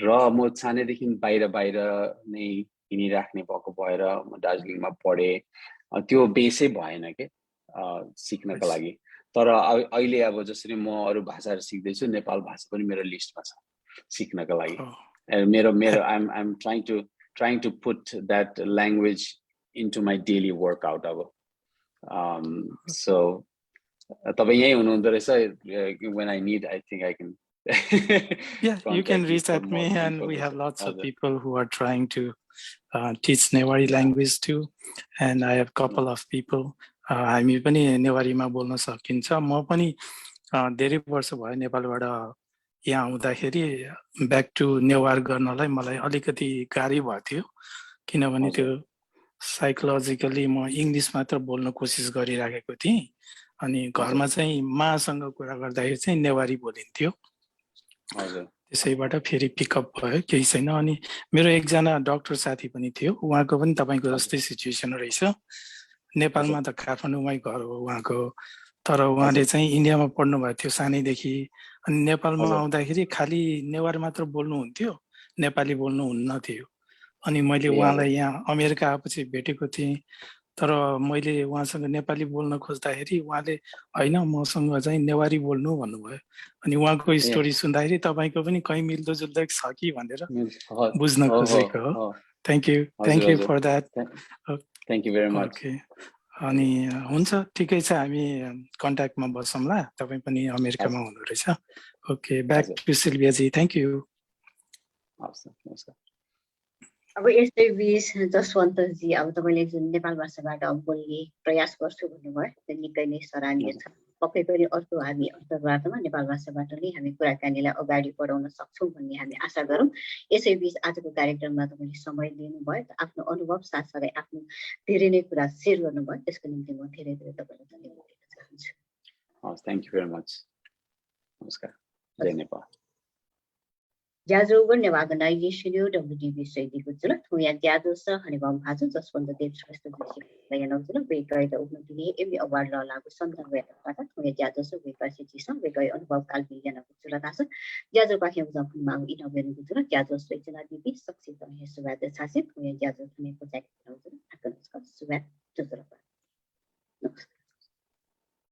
र म सानैदेखि बाहिर नै हिँडिराख्ने भएको भएर म दार्जिलिङमा पढे त्यो बेसै भएन के सिक्नका लागि तर अहिले अब जसरी म अरू भाषाहरू सिक्दैछु नेपाल भाषा पनि मेरो लिस्टमा छ सिक्नका लागि मेरो I'm trying to put that language into my daily workout अब so तपाईं यही हुनुहुँदो रहेछ when I need I think I can yeah you can reach at me and we have lots of people who are trying to teach Newari language too and I have couple of people हामी पनि नेवारीमा बोल्न सकिन्छ म पनि धेरै वर्ष भयो नेपालबाट यहाँ आउँदाखेरि ब्याक टु नेवार गर्नलाई मलाई अलिकति गाह्रो भयो थियो किनभने त्यो साइकोलोजिकली म इंग्लिश मात्र बोल्न कोसिस गरिराखेको थिएँ अनि घरमा चाहिँ मासँग कुरा गर्दाखेरि चाहिँ नेवारी बोलिन्थ्यो त्यसैबाट फेरि पिकअप भयो केही छैन अनि मेरो एकजना डाक्टर साथी पनि थियो उहाँको पनि तपाईको जस्तै सिचुएसन रहेछ नेपालमा त काठमाडौँमै घर हो उहाँको तर उहाँले चाहिँ इन्डियामा पढ्नु भएको थियो सानैदेखि अनि नेपालमा आउँदाखेरि खाली नेवार मात्र बोल्नुहुन्थ्यो नेपाली बोल्नुहुन्न थियो अनि मैले उहाँलाई यहाँ अमेरिका आएपछि भेटेको थिएँ तर मैले उहाँसँग नेपाली बोल्न खोज्दाखेरि उहाँले हैन मसँग चाहिँ नेवारी बोल्नु भन्नुभयो अनि उहाँको स्टोरी सुन्दाखेरि तपाईको पनि कहीं मिल्दोजुल्दो छ कि भनेर बुझ्न खोजेको हो thank you for that thank you very much अनि हुन्छ ठिकै छ हामी कन्ट्याक्टमा बसौँला तपाई पनि अमेरिकामा हुनु रहेछ okay back to Sylvia ji thank you नमस्कार अब यसै बीच जसवन्त जी अब तपाईले जुन नेपाल भाषाबाट बोल्ने प्रयास गर्छु भन्नुभयो त्यो निकै नै सराहनीय छ पक्कै पनि अर्को हामी अन्तर्वार्तामा नेपाल भाषाबाट नै हामी कुराकानीलाई अगाडि बढाउन सक्छौं भन्ने हामी आशा गरौँ यसै बीच आजको कार्यक्रममा तपाईले समय दिनुभयो आफ्नो अनुभव साथसाथै आफ्नो धेरै नै कुरा शेयर गर्नुभयो त्यसको निम्ति म धेरै धेरै तपाईलाई धन्यवाद दिन चाहन्छु थ्यांक यू भेरी मच नमस्कार जय Nepal Jaswant organization WDB Swedish Gujula, who had Jadosa, Hanibam Hazu, JaswantDev Shrestha, Bayanozula, Baker, the Ugnati, Emmy award law, something where the Pata, who had Jadosa, Baker City, some Baker on Bob Calvian of Gujula, Jazopaki was up Mount in a very good Jazos Swedish DB, succeed on his weather Sassit, who had Jazos protect Sweat.